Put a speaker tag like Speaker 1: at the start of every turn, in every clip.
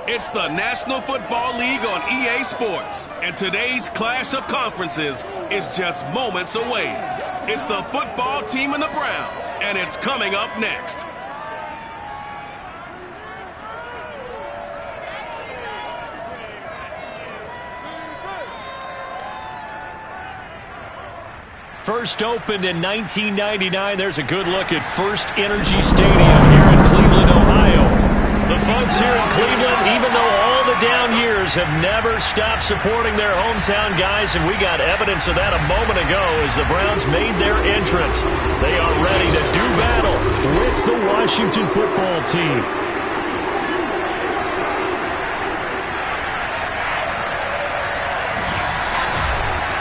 Speaker 1: It's the National Football League on EA Sports, and today's clash of conferences is just moments away. It's the football team and the Browns, and it's coming up next.
Speaker 2: First opened in 1999, there's a good look at First Energy Stadium here in Cleveland, Ohio. The folks here in Cleveland, even though all the down years, have never stopped supporting their hometown guys, and we got evidence of that a moment ago as the Browns made their entrance. They are ready to do battle with the Washington football team.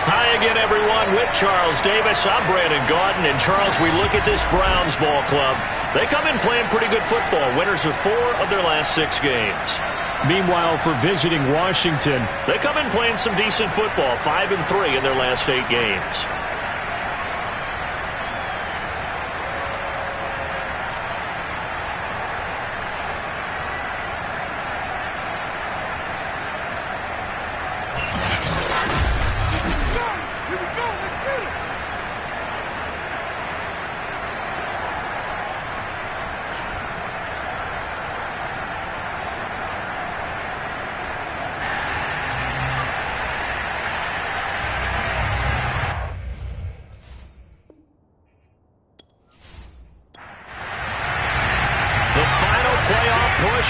Speaker 2: Hi again, everyone. With Charles Davis, I'm Brandon Gaudin. And Charles, we look at this Browns ball club. They come in playing pretty good football. Winners of 4 of their last 6 games. Meanwhile, for visiting Washington, they come in playing some decent football. 5-3 in their last 8 games.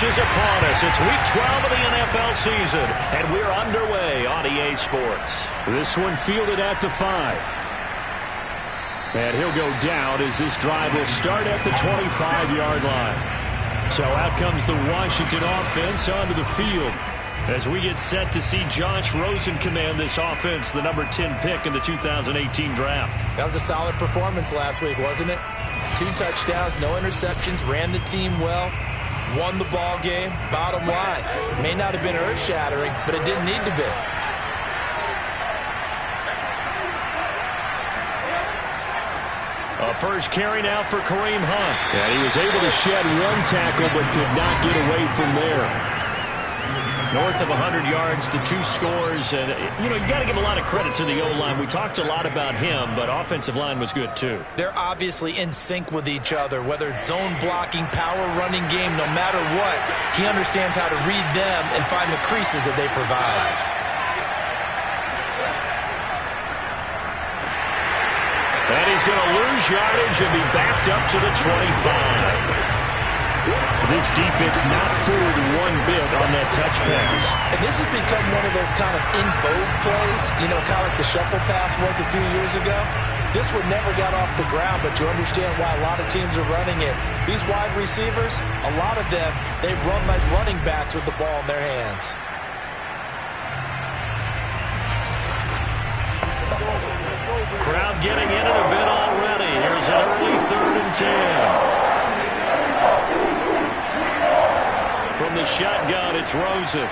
Speaker 2: Is upon us. It's week 12 of the NFL season, and we're underway on EA Sports. This one fielded at the 5. And he'll go down as this drive will start at the 25-yard line. So out comes the Washington offense onto the field as we get set to see Josh Rosen command this offense, the number 10 pick in the 2018 draft.
Speaker 3: That was a solid performance last week, wasn't it? 2 touchdowns, no interceptions, ran the team well. Won the ball game. Bottom line, may not have been earth-shattering, but it didn't need to be.
Speaker 2: A first carry now for Kareem Hunt. And he was able to shed 1 tackle, but could not get away from there. North of 100 yards, the 2 scores. And, you got to give a lot of credit to the O-line. We talked a lot about him, but offensive line was good, too.
Speaker 3: They're obviously in sync with each other, whether it's zone blocking, power running game, no matter what. He understands how to read them and find the creases that they provide.
Speaker 2: And he's going to lose yardage and be backed up to the 25. This defense not fooled one bit on that touch pass.
Speaker 3: And this has become one of those kind of in vogue plays, kind of like the shuffle pass was a few years ago. This one never got off the ground, but you understand why a lot of teams are running it. These wide receivers, a lot of them, they run like running backs with the ball in their hands.
Speaker 2: Crowd getting in it a bit already. Here's an early 3rd and 10. From the shotgun, it's Rosen.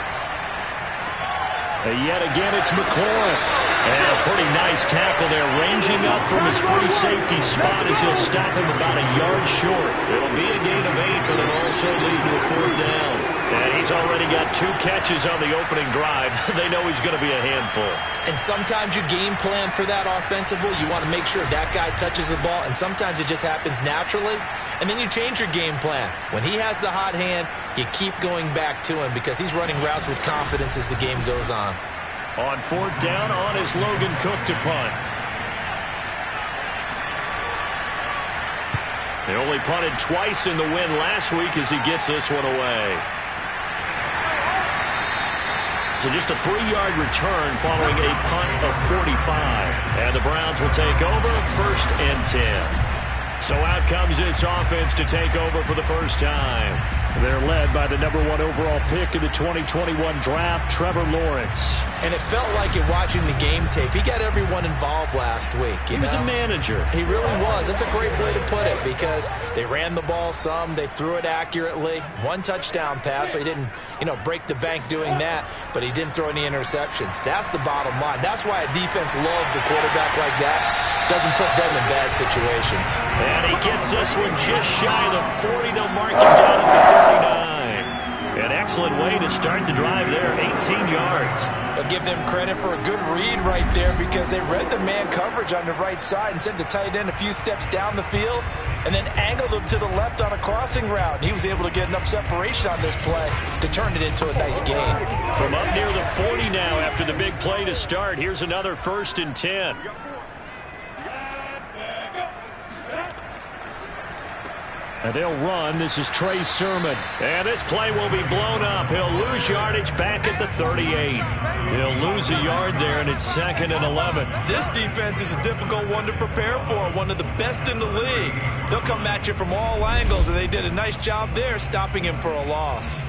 Speaker 2: Yet again, it's McLaurin. And a pretty nice tackle there, ranging up from his free safety spot as he'll stop him about a yard short. It'll be a gain of 8, but it'll also lead to a 4th down. And he's already got 2 catches on the opening drive. They know he's going to be a handful.
Speaker 3: And sometimes you game plan for that offensively. You want to make sure that guy touches the ball, and sometimes it just happens naturally. And then you change your game plan. When he has the hot hand, you keep going back to him because he's running routes with confidence as the game goes on.
Speaker 2: On 4th down, on is Logan Cook to punt. They only punted twice in the win last week as he gets this one away. So just a 3-yard return following a punt of 45. And the Browns will take over 1st and 10. So out comes this offense to take over for the first time. They're led by the number 1 overall pick in the 2021 draft, Trevor Lawrence.
Speaker 3: And it felt like it watching the game tape. He got everyone involved last week.
Speaker 2: He was a manager.
Speaker 3: He really was. That's a great way to put it because they ran the ball some. They threw it accurately. 1 touchdown pass, so he didn't, break the bank doing that, but he didn't throw any interceptions. That's the bottom line. That's why a defense loves a quarterback like that. Doesn't put them in bad situations.
Speaker 2: And he gets this one just shy of the 40. They'll mark him down at the 39. And excellent way to start the drive there, 18 yards.
Speaker 3: I'll give them credit for a good read right there because they read the man coverage on the right side and sent the tight end a few steps down the field and then angled him to the left on a crossing route. And he was able to get enough separation on this play to turn it into a nice gain.
Speaker 2: From up near the 40 now after the big play to start, here's another 1st and 10. And they'll run. This is Trey Sermon. And this play will be blown up. He'll lose yardage back at the 38. He'll lose a yard there, and it's 2nd and 11.
Speaker 3: This defense is a difficult one to prepare for, one of the best in the league. They'll come at you from all angles, and they did a nice job there stopping him for a loss.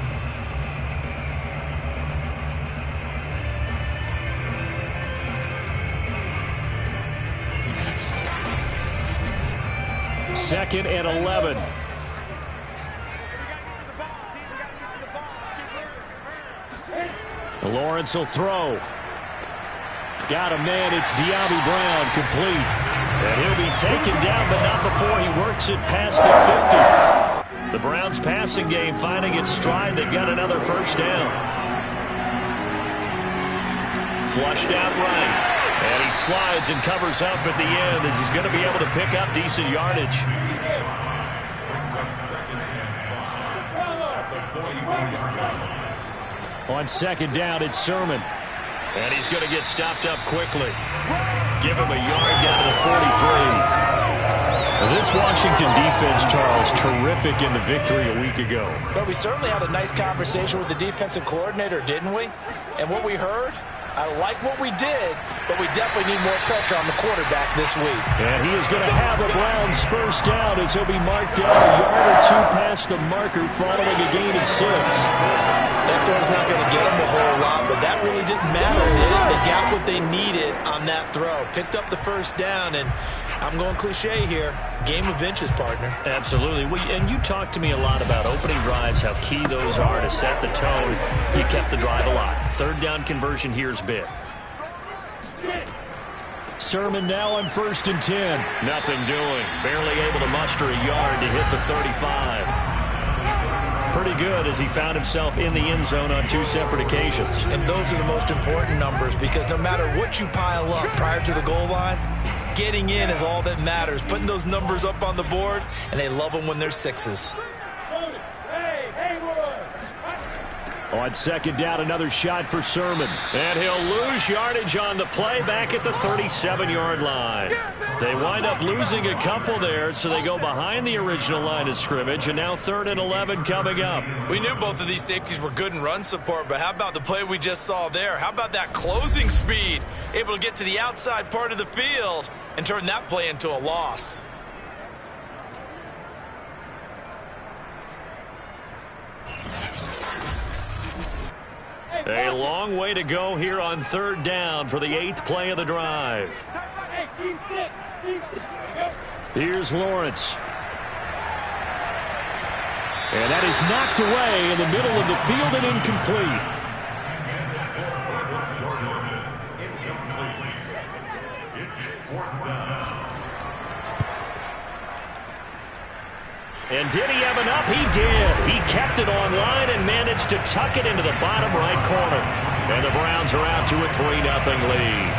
Speaker 2: Second and 11. Lawrence will throw. Got a man. It's De'Ami Brown, complete. And he'll be taken down, but not before he works it past the 50. The Browns passing game finding its stride. They've got another 1st down. Flushed out right. And he slides and covers up at the end as he's going to be able to pick up decent yardage. On 2nd down, it's Sermon. And he's going to get stopped up quickly. Give him a yard down to the 43. This Washington defense, Charles, terrific in the victory a week ago.
Speaker 3: Well, we certainly had a nice conversation with the defensive coordinator, didn't we? And what we heard, I like what we did, but we definitely need more pressure on the quarterback this week.
Speaker 2: And he is going to have a Browns 1st down as he'll be marked down a yard or 2 past the marker following a gain of 6.
Speaker 3: That throw's not going to get them a whole lot, but that really didn't matter, did it? They got what they needed on that throw. Picked up the 1st down, and I'm going cliche here. Game of inches, partner.
Speaker 2: Absolutely. And you talked to me a lot about opening drives, how key those are to set the tone. You kept the drive alive. 3rd down conversion here is big. Sermon now on 1st and 10. Nothing doing. Barely able to muster a yard to hit the 35. Pretty good as he found himself in the end zone on 2 separate occasions.
Speaker 3: And those are the most important numbers because no matter what you pile up prior to the goal line, getting in is all that matters. Putting those numbers up on the board, and they love them when they're 6s.
Speaker 2: On 2nd down, another shot for Sermon. And he'll lose yardage on the play back at the 37-yard line. They wind up losing a couple there, so they go behind the original line of scrimmage, and now 3rd and 11 coming up.
Speaker 3: We knew both of these safeties were good in run support, but how about the play we just saw there? How about that closing speed? Able to get to the outside part of the field and turn that play into a loss.
Speaker 2: A long way to go here on 3rd down for the 8th play of the drive. Here's Lawrence. And that is knocked away in the middle of the field and incomplete. And did he have enough? He did. He kept it online and managed to tuck it into the bottom right corner. And the Browns are out to a 3-0 lead.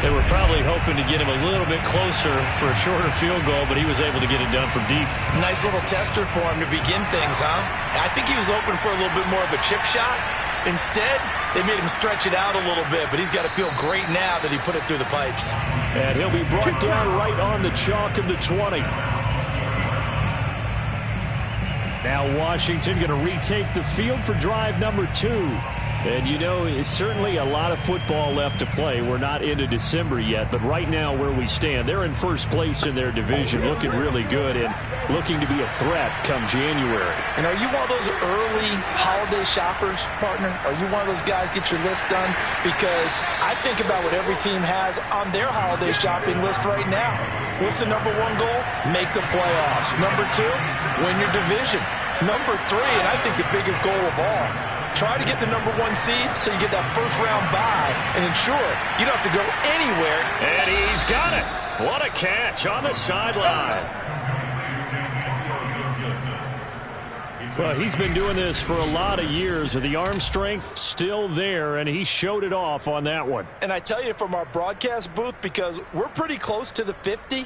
Speaker 2: They were probably hoping to get him a little bit closer for a shorter field goal, but he was able to get it done from deep.
Speaker 3: Nice little tester for him to begin things, huh? I think he was hoping for a little bit more of a chip shot. Instead, they made him stretch it out a little bit, but he's got to feel great now that he put it through the pipes.
Speaker 2: And he'll be brought down right on the chalk of the 20. Now Washington going to retake the field for drive number 2. And, you know, it's certainly a lot of football left to play. We're not into December yet, but right now where we stand, they're in first place in their division, looking really good and looking to be a threat come January.
Speaker 3: And are you one of those early holiday shoppers, partner? Are you one of those guys get your list done? Because I think about what every team has on their holiday shopping list right now. What's the number 1 goal? Make the playoffs. Number 2, win your division. Number 3, and I think the biggest goal of all, try to get the number 1 seed so you get that first-round bye and ensure you don't have to go anywhere.
Speaker 2: And he's got it. What a catch on the sideline. Well, he's been doing this for a lot of years with the arm strength still there, and he showed it off on that one.
Speaker 3: And I tell you, from our broadcast booth, because we're pretty close to the 50,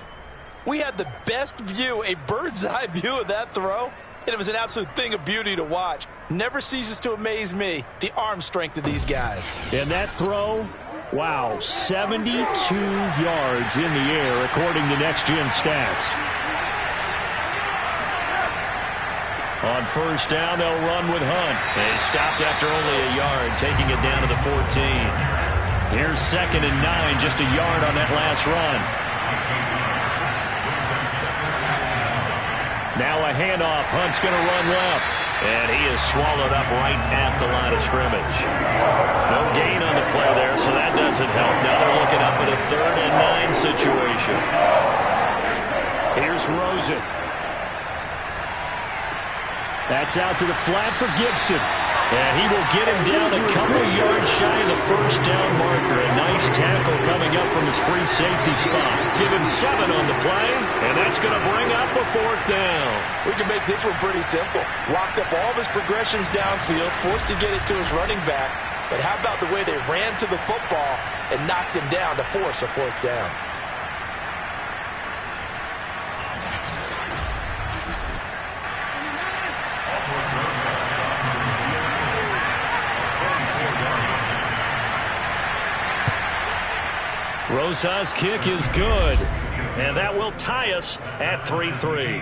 Speaker 3: we had the best view, a bird's eye view of that throw, and it was an absolute thing of beauty to watch. Never ceases to amaze me, the arm strength of these guys.
Speaker 2: And that throw, wow, 72 yards in the air according to Next Gen Stats. On first down, they'll run with Hunt. They stopped after only a yard, taking it down to the 14. Here's 2nd and 9, just a yard on that last run. Now a handoff. Hunt's going to run left. And he is swallowed up right at the line of scrimmage. No gain on the play there, so that doesn't help. Now they're looking up at a 3rd and 9 situation. Here's Rosen. That's out to the flat for Gibson. And he will get him down a couple yards shy of the first down marker. A nice tackle coming up from his free safety spot. Give him 7 on the play, and that's going to bring up a 4th down.
Speaker 3: We can make this one pretty simple. Locked up all of his progressions downfield, forced to get it to his running back. But how about the way they ran to the football and knocked him down to force a 4th down?
Speaker 2: Rosa's kick is good, and that will tie us at 3-3.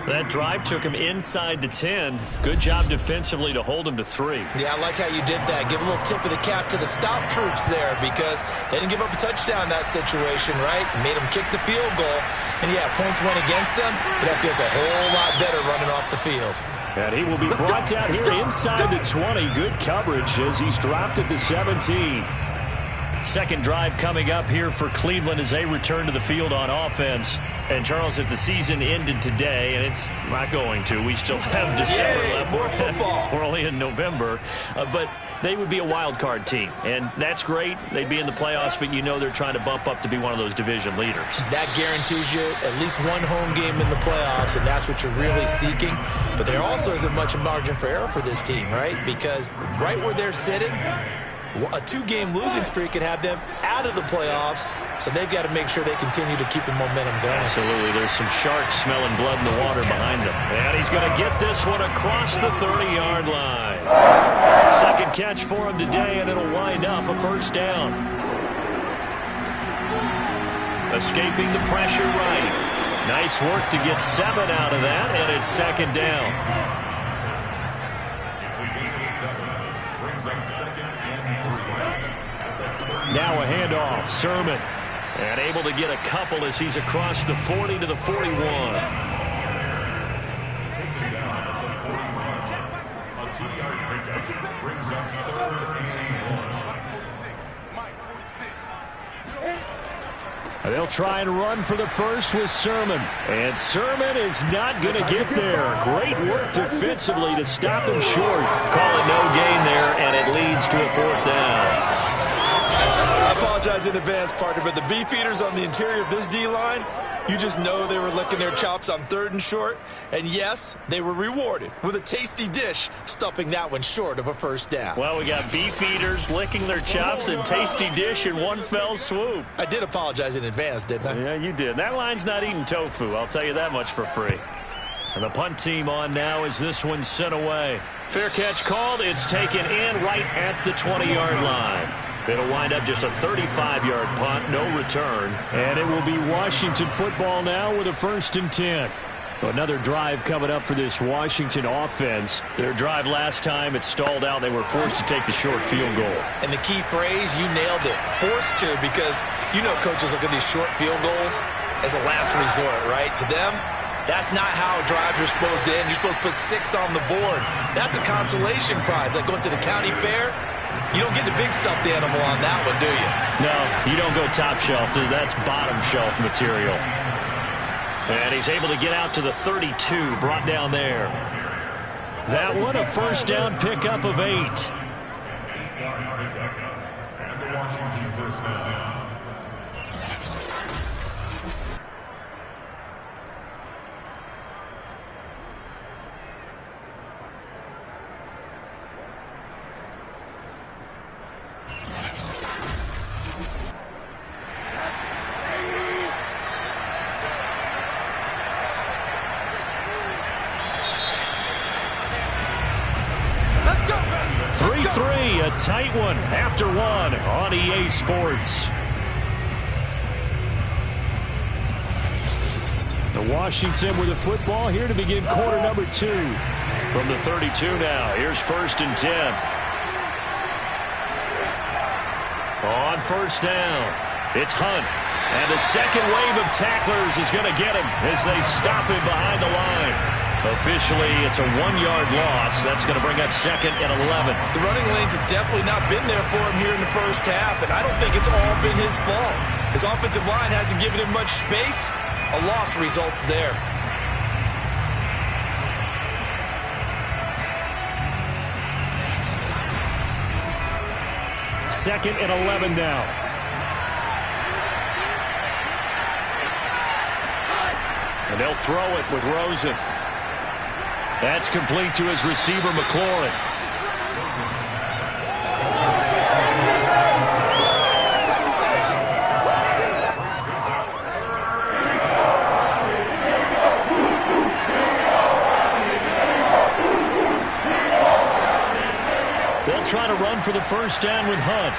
Speaker 2: That drive took him inside the 10. Good job defensively to hold him to 3.
Speaker 3: Yeah, I like how you did that. Give a little tip of the cap to the stop troops there, because they didn't give up a touchdown in that situation, right? Made them kick the field goal, and yeah, points went against them, but that feels a whole lot better running off the field.
Speaker 2: And he will be brought down here inside the 20. Good coverage as he's dropped at the 17. Second drive coming up here for Cleveland as they return to the field on offense. And, Charles, if the season ended today, and it's not going to, we still have December left.
Speaker 3: More football.
Speaker 2: We're only in November. But they would be a wild card team. And that's great. They'd be in the playoffs, but you know they're trying to bump up to be one of those division leaders. That
Speaker 3: guarantees you at least one home game in the playoffs, and that's what you're really seeking. But there also isn't much margin for error for this team, right? Because right where they're sitting, a 2-game losing streak could have them out of the playoffs, so they've got to make sure they continue to keep the momentum going.
Speaker 2: Absolutely. There's some sharks smelling blood in the water behind them. And he's going to get this one across the 30-yard line. Second catch for him today, and it'll wind up a 1st down. Escaping the pressure right. Nice work to get 7 out of that, and it's 2nd down. Now a handoff. Sermon. And able to get a couple as he's across the 40 to the 41. They'll try and run for the first with Sermon. And Sermon is not going to get there. Great work defensively to stop him short. Call it no gain there, and it leads to a 4th down.
Speaker 3: I apologize in advance, partner, but the beefeaters on the interior of this D-line, you just know they were licking their chops on 3rd and short. And yes, they were rewarded with a tasty dish, stuffing that one short of a 1st down.
Speaker 2: Well, we got beefeaters licking their chops and tasty dish in one fell swoop.
Speaker 3: I did apologize in advance, didn't I?
Speaker 2: Yeah, you did. That line's not eating tofu, I'll tell you that much for free. And the punt team on now as this one's sent away. Fair catch called. It's taken in right at the 20-yard line. It'll wind up just a 35-yard punt, no return. And it will be Washington football now with a 1st and 10. Another drive coming up for this Washington offense. Their drive last time, it stalled out. They were forced to take the short field goal.
Speaker 3: And the key phrase, you nailed it, forced to, because you know coaches look at these short field goals as a last resort, right? To them, that's not how drives are supposed to end. You're supposed to put 6 on the board. That's a consolation prize, like going to the county fair. You don't get the big stuffed animal on that one, do you?
Speaker 2: No, you don't go top shelf. That's bottom shelf material. And he's able to get out to the 32, brought down there. That one, a 1st down pickup of 8.
Speaker 4: And the Washington 1st down.
Speaker 2: 3, a tight one after one on EA Sports. The Washington with the football here to begin quarter number 2. From the 32 now, here's 1st and 10. On 1st down, it's Hunt. And the second wave of tacklers is going to get him as they stop him behind the line. Officially, it's a 1-yard loss. That's going to bring up 2nd and 11.
Speaker 3: The running lanes have definitely not been there for him here in the first half, and I don't think it's all been his fault. His offensive line hasn't given him much space. A loss results there.
Speaker 2: Second and 11 now. And they'll throw it with Rosen. That's complete to his receiver, McLaurin. They'll try to run for the 1st down with Hunt.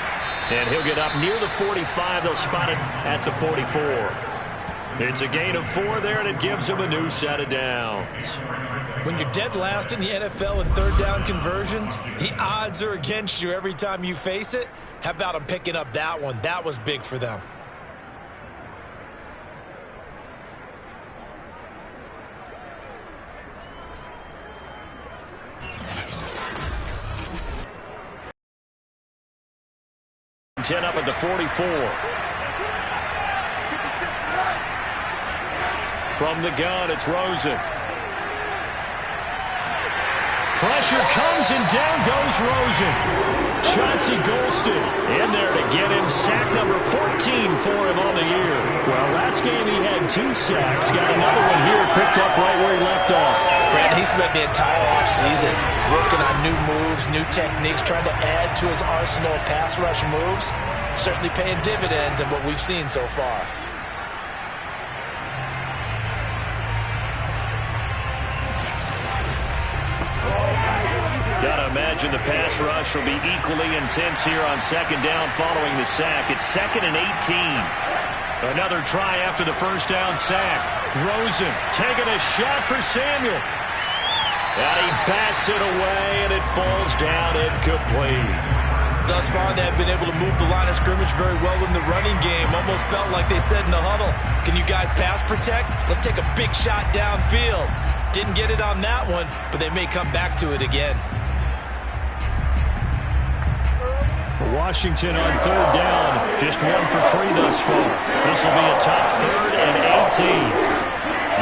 Speaker 2: And he'll get up near the 45. They'll spot it at the 44. It's a gain of 4 there, and it gives him a new set of downs.
Speaker 3: When you're dead last in the NFL in 3rd down conversions, the odds are against you every time you face it. How about him picking up that one? That was big for them.
Speaker 2: Up at the 44. From the gun, it's Rosen. Pressure comes, and down goes Rosen. Chauncey Golston in there to get him sack number 14 for him on the year. Well, last game he had 2 sacks. Got another one here, picked up right where he left off.
Speaker 3: Brad, he spent the entire offseason working on new moves, new techniques, trying to add to his arsenal of pass rush moves. Certainly paying dividends in what we've seen so far.
Speaker 2: Gotta imagine the pass rush will be equally intense here on 2nd down following the sack. It's 2nd and 18. Another try after the 1st down sack. Rosen taking a shot for Samuel. And he bats it away, and it falls down incomplete.
Speaker 3: Thus far, they have been able to move the line of scrimmage very well in the running game. Almost felt like they said in the huddle, can you guys pass protect? Let's take a big shot downfield. Didn't get it on that one, but they may come back to it again.
Speaker 2: Washington on 3rd down. Just 1 for 3 thus far. This will be a tough 3rd and 18.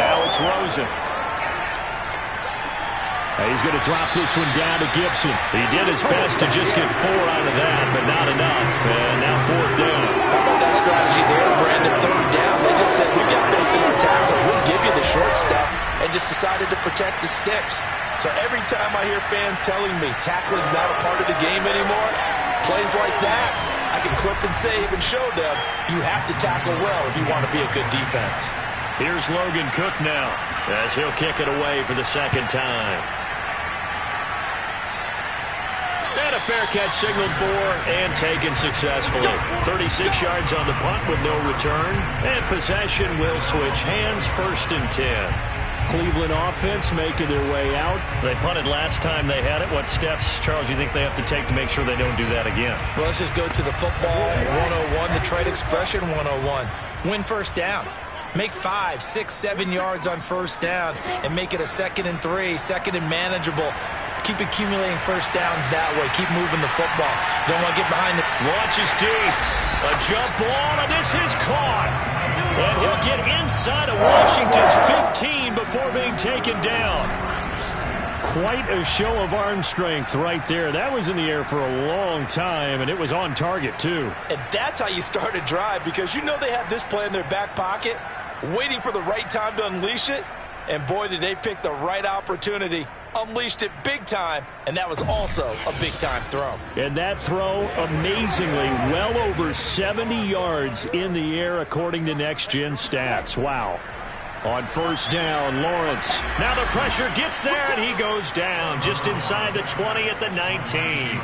Speaker 2: Now it's Rosen. He's going to drop this one down to Gibson. He did his best to just get 4 out of that, but not enough. And now 4th down.
Speaker 3: How about that strategy there, Brandon? 3rd down. They just said, we got faith in our tackle. We'll give you the short stuff, and just decided to protect the sticks. So every time I hear fans telling me tackling's not a part of the game anymore, plays like that, I can clip and save and show them you have to tackle well if you want to be a good defense.
Speaker 2: Here's Logan Cook now as he'll kick it away for the 2nd time. And a fair catch signaled for and taken successfully. 36 yards on the punt with no return. And possession will switch hands, 1st and 10. Cleveland offense making their way out. They punted last time they had it. What steps, Charles, you think they have to take to make sure they don't do that again?
Speaker 3: Well, let's just go to the football 101, the trade expression 101. Win 1st down. Make 5, 6, 7 yards on 1st down and make it a 2nd and 3, 2nd and manageable. Keep accumulating 1st downs that way. Keep moving the football. You don't want to get behind it.
Speaker 2: Launches deep. A jump ball, and this is caught. And he'll get inside of Washington's 15 before being taken down. Quite a show of arm strength right there. That was in the air for a long time, and it was on target, too.
Speaker 3: And that's how you start a drive, because you know they have this play in their back pocket, waiting for the right time to unleash it. And boy, did they pick the right opportunity. Unleashed it big time, and that was also a big-time throw.
Speaker 2: And that throw, amazingly, well over 70 yards in the air, according to Next Gen Stats. Wow. On 1st down, Lawrence. Now the pressure gets there, and he goes down just inside the 20 at the 19.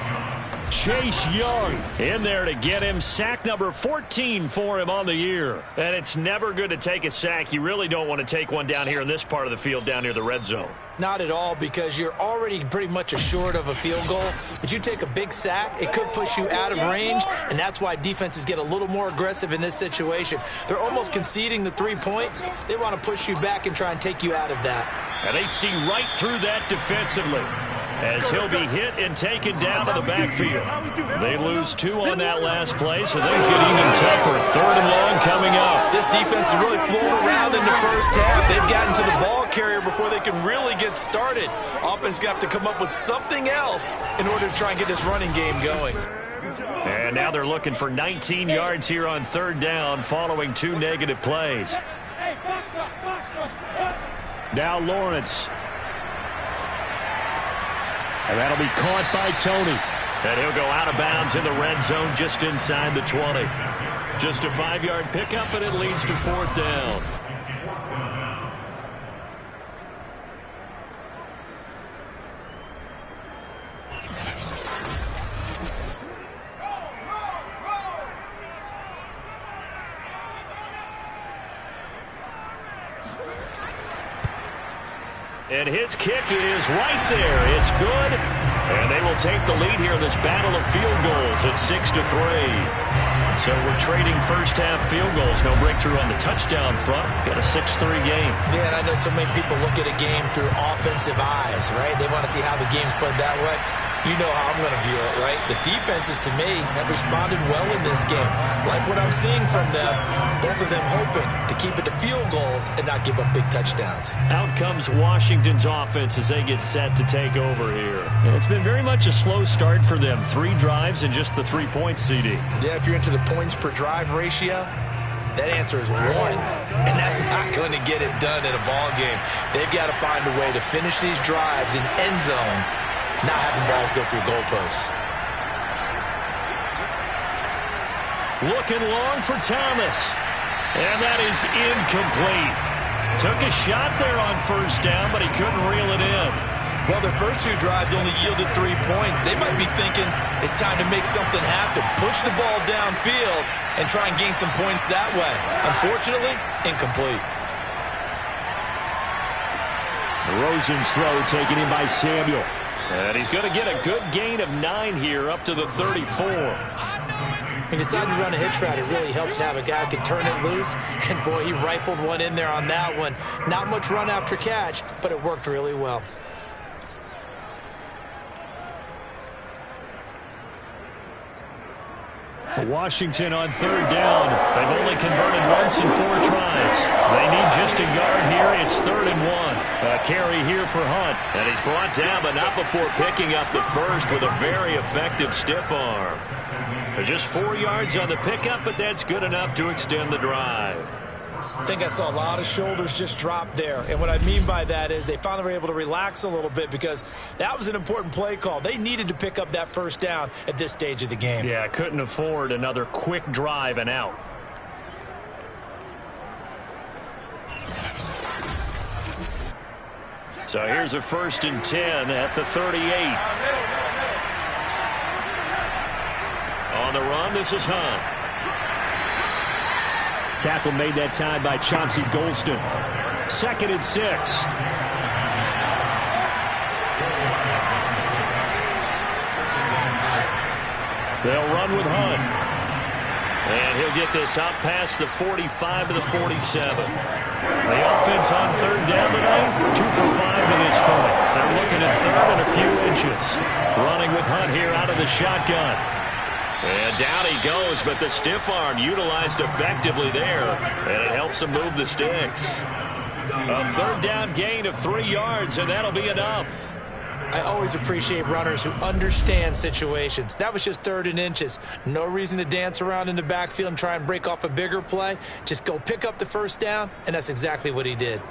Speaker 2: Chase Young in there to get him. Sack number 14 for him on the year. And it's never good to take a sack. You really don't want to take one down here in this part of the field down near the red zone.
Speaker 3: Not at all, because you're already pretty much assured of a field goal. But you take a big sack, it could push you out of range, and that's why defenses get a little more aggressive in this situation. They're almost conceding the 3 points. They want to push you back and try and take you out of that.
Speaker 2: And they see right through that defensively, as he'll be hit and taken down to the backfield. They lose 2 on that last play, so things get even tougher. 3rd and long coming up.
Speaker 3: This defense is really flown around in the first half. They've gotten to the ball carrier before they can really get started. Offense going to have to come up with something else in order to try and get this running game going.
Speaker 2: And now they're looking for 19 yards here on 3rd down following 2 negative plays. Now Lawrence. And that'll be caught by Tony. And he'll go out of bounds in the red zone just inside the 20. Just a 5-yard pickup, and it leads to 4th down. And his kick is right there. It's good. And they will take the lead here in this battle of field goals at 6-3. So we're trading first-half field goals. No breakthrough on the touchdown front. Got a 6-3 game.
Speaker 3: Yeah, and I know so many people look at a game through offensive eyes, right? They want to see how the game's played that way. You know how I'm going to view it, right? The defenses, to me, have responded well in this game. Like what I'm seeing from them, both of them hoping to keep it to field goals and not give up big touchdowns.
Speaker 2: Out comes Washington's offense as they get set to take over here. And it's been very much a slow start for them. 3 drives and just the 3 points, CD.
Speaker 3: Yeah, if you're into the points per drive ratio, that answer is 1, and that's not going to get it done in a ball game. They've got to find a way to finish these drives in end zones, not having balls go through goalposts.
Speaker 2: Looking long for Thomas, and that is incomplete. Took a shot there on 1st down, but he couldn't reel it in.
Speaker 3: Well, their first 2 drives only yielded 3 points. They might be thinking it's time to make something happen. Push the ball downfield and try and gain some points that way. Unfortunately, incomplete.
Speaker 2: Rosen's throw taken in by Samuel. And he's going to get a good gain of 9 here up to the 34.
Speaker 3: He decided to run a hitch route. It really helps to have a guy who can turn it loose. And, boy, he rifled one in there on that one. Not much run after catch, but it worked really well.
Speaker 2: Washington on 3rd down. They've only converted once in 4 tries. They need just a yard here. It's 3rd and 1. A carry here for Hunt. And he's brought down, but not before picking up the first with a very effective stiff arm. Just 4 yards on the pickup, but that's good enough to extend the drive.
Speaker 3: I think I saw a lot of shoulders just drop there. And what I mean by that is they finally were able to relax a little bit because that was an important play call. They needed to pick up that 1st down at this stage of the game.
Speaker 2: Yeah, couldn't afford another quick drive and out. So here's a 1st and 10 at the 38. On the run, this is Hunt. Tackle made that time by Chauncey Golston. 2nd and 6. They'll run with Hunt. And he'll get this up past the 45 to the 47. The offense on 3rd down tonight, 2 for 5 to this point. They're looking at 3rd and a few inches. Running with Hunt here out of the shotgun. And down he goes, but the stiff arm utilized effectively there, and it helps him move the sticks. A 3rd down gain of 3 yards, and that'll be enough.
Speaker 3: I always appreciate runners who understand situations. That was just 3rd and inches. No reason to dance around in the backfield and try and break off a bigger play. Just go pick up the 1st down, and that's exactly what he did.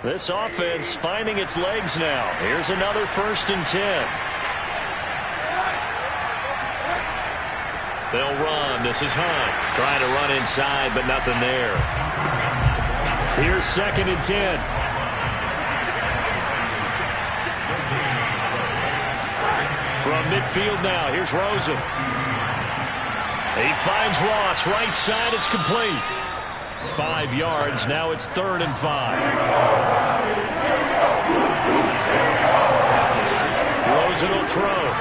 Speaker 2: This offense finding its legs now. Here's another 1st and 10. They'll run. This is Hunt. Trying to run inside, but nothing there. Here's 2nd and 10. From midfield now, here's Rosen. He finds Ross, right side, it's complete. 5 yards, now it's 3rd and 5. Rosen will throw.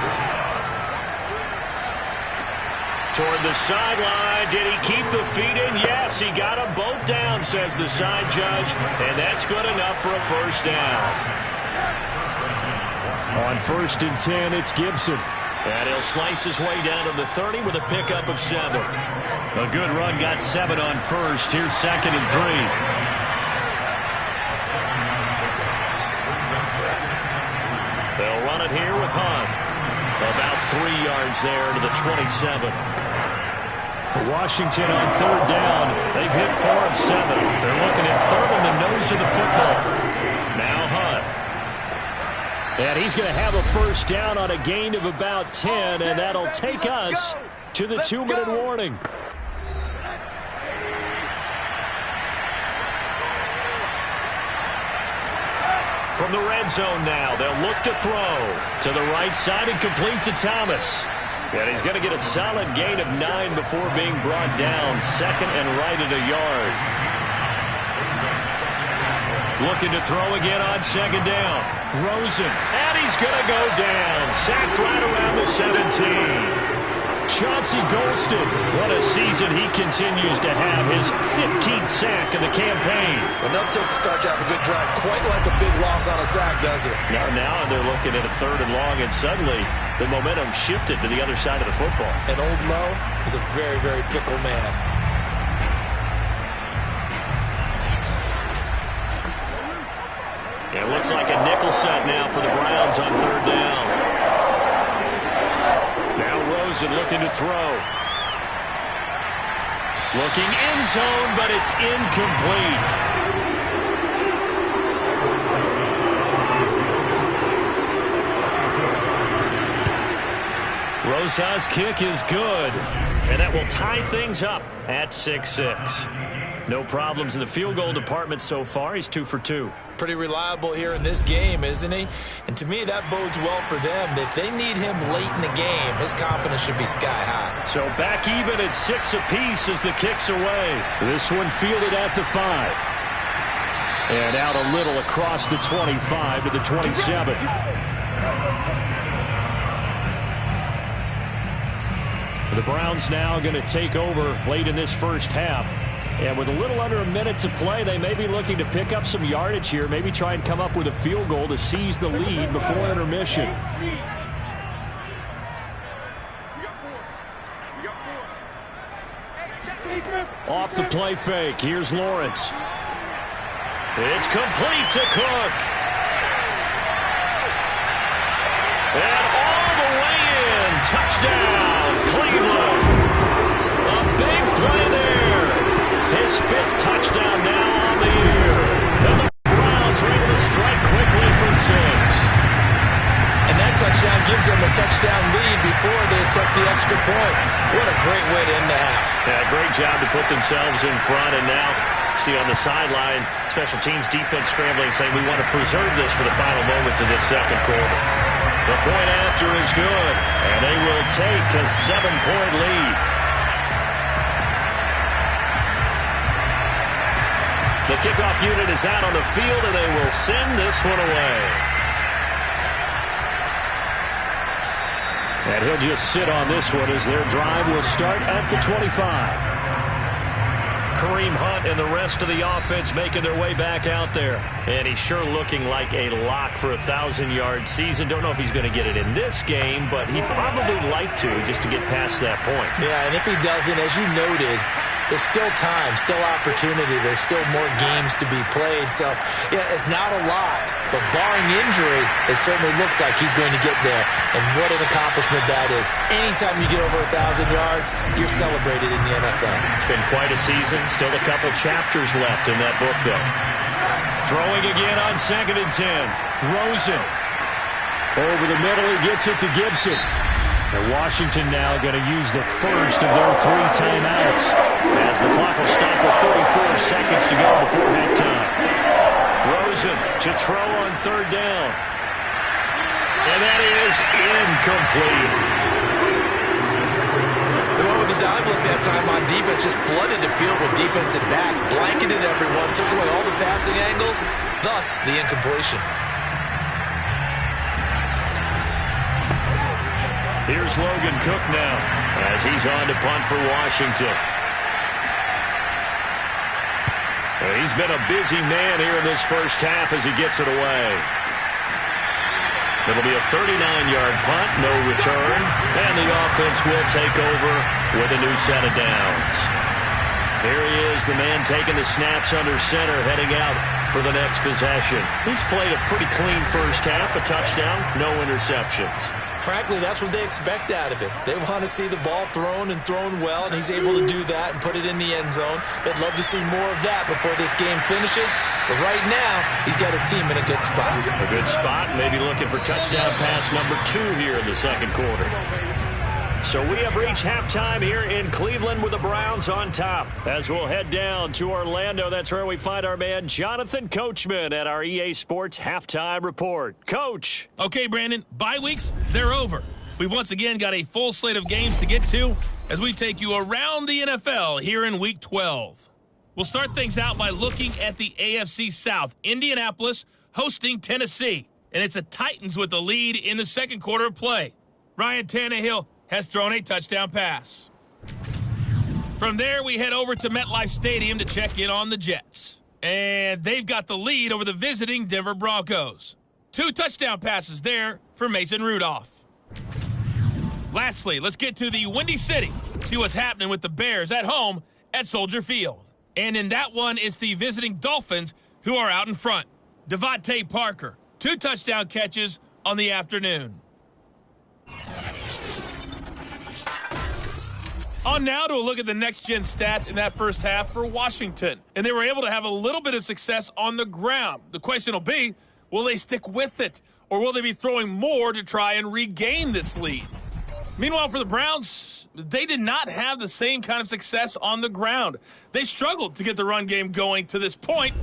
Speaker 2: Toward the sideline, did he keep the feet in? Yes, he got them both down, says the side judge, and that's good enough for a first down. On 1st and 10, it's Gibson. And he'll slice his way down to the 30 with a pickup of 7. A good run, got 7 on 1st. Here's 2nd and 3. They'll run it here with Hunt. About 3 yards there to the 27. Washington on 3rd down. They've hit 4 of 7. They're looking at 3rd in the nose of the football. Now Hunt. And he's going to have a first down on a gain of about 10, and that'll take us to the 2-minute warning. From the red zone now, they'll look to throw to the right side and complete to Thomas. And he's going to get a solid gain of 9 before being brought down. 2nd and right at a yard. Looking to throw again on 2nd down. Rosen, and he's going to go down. Sacked right around the 17. Chauncey Golston, what a season he continues to have. His 15th sack of the campaign.
Speaker 3: Enough takes to start to have a good drive. Quite like a big loss on a sack, does it?
Speaker 2: Now they're looking at a 3rd and long, and suddenly the momentum shifted to the other side of the football.
Speaker 3: And Old Mo is a very, very fickle man.
Speaker 2: It looks like a nickel set now for the Browns on 3rd down. Now Rosen looking to throw. Looking end zone, but it's incomplete. Rosa's kick is good, and that will tie things up at 6-6. No problems in the field goal department so far. He's 2 for 2.
Speaker 3: Pretty reliable here in this game, isn't he? And to me, that bodes well for them. If they need him late in the game, his confidence should be sky high.
Speaker 2: So back even at 6 apiece as the kick's away. This one fielded at the 5. And out a little across the 25 to the 27. The Browns now going to take over late in this first half. And with a little under a minute to play, they may be looking to pick up some yardage here, maybe try and come up with a field goal to seize the lead before intermission. Off the play fake, here's Lawrence. It's complete to Cook. And all the way in, touchdown, Cleveland. A big play there. His 5th touchdown now on the year. And the Browns are able to strike quickly for 6.
Speaker 3: And that touchdown gives them a touchdown lead before they attempt the extra point. What a great way to end the half.
Speaker 2: Yeah, great job to put themselves in front. And now, see on the sideline, special teams defense scrambling, saying we want to preserve this for the final moments of this second quarter. The point after is good, and they will take a 7-point lead. The kickoff unit is out on the field, and they will send this one away. And he'll just sit on this one as their drive will start at the 25. Kareem Hunt and the rest of the offense making their way back out there. And he's sure looking like a lock for a 1,000-yard season. Don't know if he's going to get it in this game, but he'd probably like to just to get past that point.
Speaker 3: Yeah, and if he doesn't, as you noted, there's still time, still opportunity. There's still more games to be played. So, yeah, it's not a lot. But barring injury, it certainly looks like he's going to get there. And what an accomplishment that is. Anytime you get over 1,000 yards, you're celebrated in the NFL.
Speaker 2: It's been quite a season. Still a couple chapters left in that book, though. Throwing again on 2nd and 10. Rosen. Over the middle, he gets it to Gibson. And Washington now going to use the first of their 3 timeouts as the clock will stop with 34 seconds to go before halftime. to throw on third down. And that is incomplete.
Speaker 3: They went with the dime look that time on defense, just flooded the field with defensive backs, blanketed everyone, took away all the passing angles, thus the incompletion.
Speaker 2: Here's Logan Cook now as he's on to punt for Washington. He's been a busy man here in this first half as he gets it away. It'll be a 39-yard punt, no return, and the offense will take over with a new set of downs. Here he is, the man taking the snaps under center, heading out for the next possession. He's played a pretty clean first half, a touchdown, no interceptions.
Speaker 3: Frankly, that's what they expect out of it. They want to see the ball thrown and thrown well, and he's able to do that and put it in the end zone. They'd love to see more of that before this game finishes. But right now, he's got his team in a good spot.
Speaker 2: A good spot, maybe looking for touchdown pass number 2 here in the second quarter. So we have reached halftime here in Cleveland with the Browns on top. As we'll head down to Orlando, that's where we find our man Jonathan Coachman at our EA Sports Halftime Report. Coach.
Speaker 1: Okay, Brandon, bye weeks, they're over. We've once again got a full slate of games to get to as we take you around the NFL here in Week 12. We'll start things out by looking at the AFC South. Indianapolis hosting Tennessee, and it's the Titans with the lead in the second quarter of play. Ryan Tannehill has thrown a touchdown pass. From there, we head over to MetLife Stadium to check in on the Jets. And they've got the lead over the visiting Denver Broncos. 2 touchdown passes there for Mason Rudolph. Lastly, let's get to the Windy City. See what's happening with the Bears at home at Soldier Field. And in that one, it's the visiting Dolphins who are out in front. Devontae Parker, 2 touchdown catches on the afternoon. On now to a look at the next-gen stats in that first half for Washington. And they were able to have a little bit of success on the ground. The question will be, will they stick with it? Or will they be throwing more to try and regain this lead? Meanwhile, for the Browns, they did not have the same kind of success on the ground. They struggled to get the run game going to this point,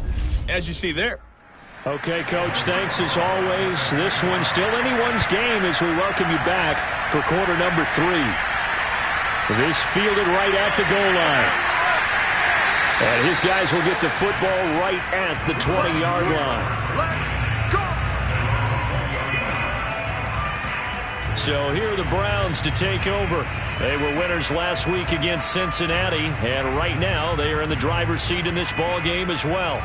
Speaker 1: as you see there.
Speaker 2: Okay, Coach, thanks as always. This one's still anyone's game as we welcome you back for quarter number 3. This fielded right at the goal line. And his guys will get the football right at the 20-yard line. So here are the Browns to take over. They were winners last week against Cincinnati, and right now they are in the driver's seat in this ball game as well.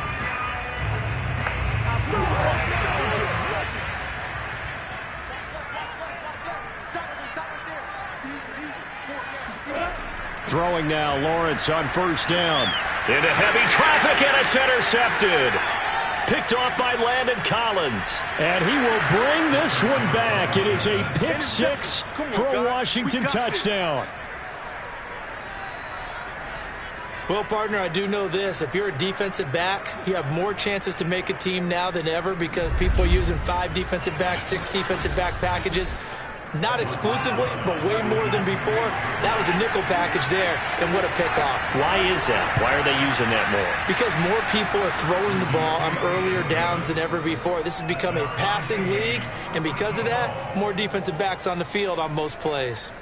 Speaker 2: Throwing now, Lawrence on first down. Into heavy traffic, and it's intercepted. Picked off by Landon Collins. And he will bring this one back. It is a pick 6 for a Washington touchdown.
Speaker 3: Well, partner, I do know this. If you're a defensive back, you have more chances to make a team now than ever because people are using 5 defensive backs, 6 defensive back packages. Not exclusively, but way more than before. That was a nickel package there, and what a pickoff.
Speaker 2: Why is that? Why are they using that more?
Speaker 3: Because more people are throwing the ball on earlier downs than ever before. This has become a passing league, and because of that, more defensive backs on the field on most plays.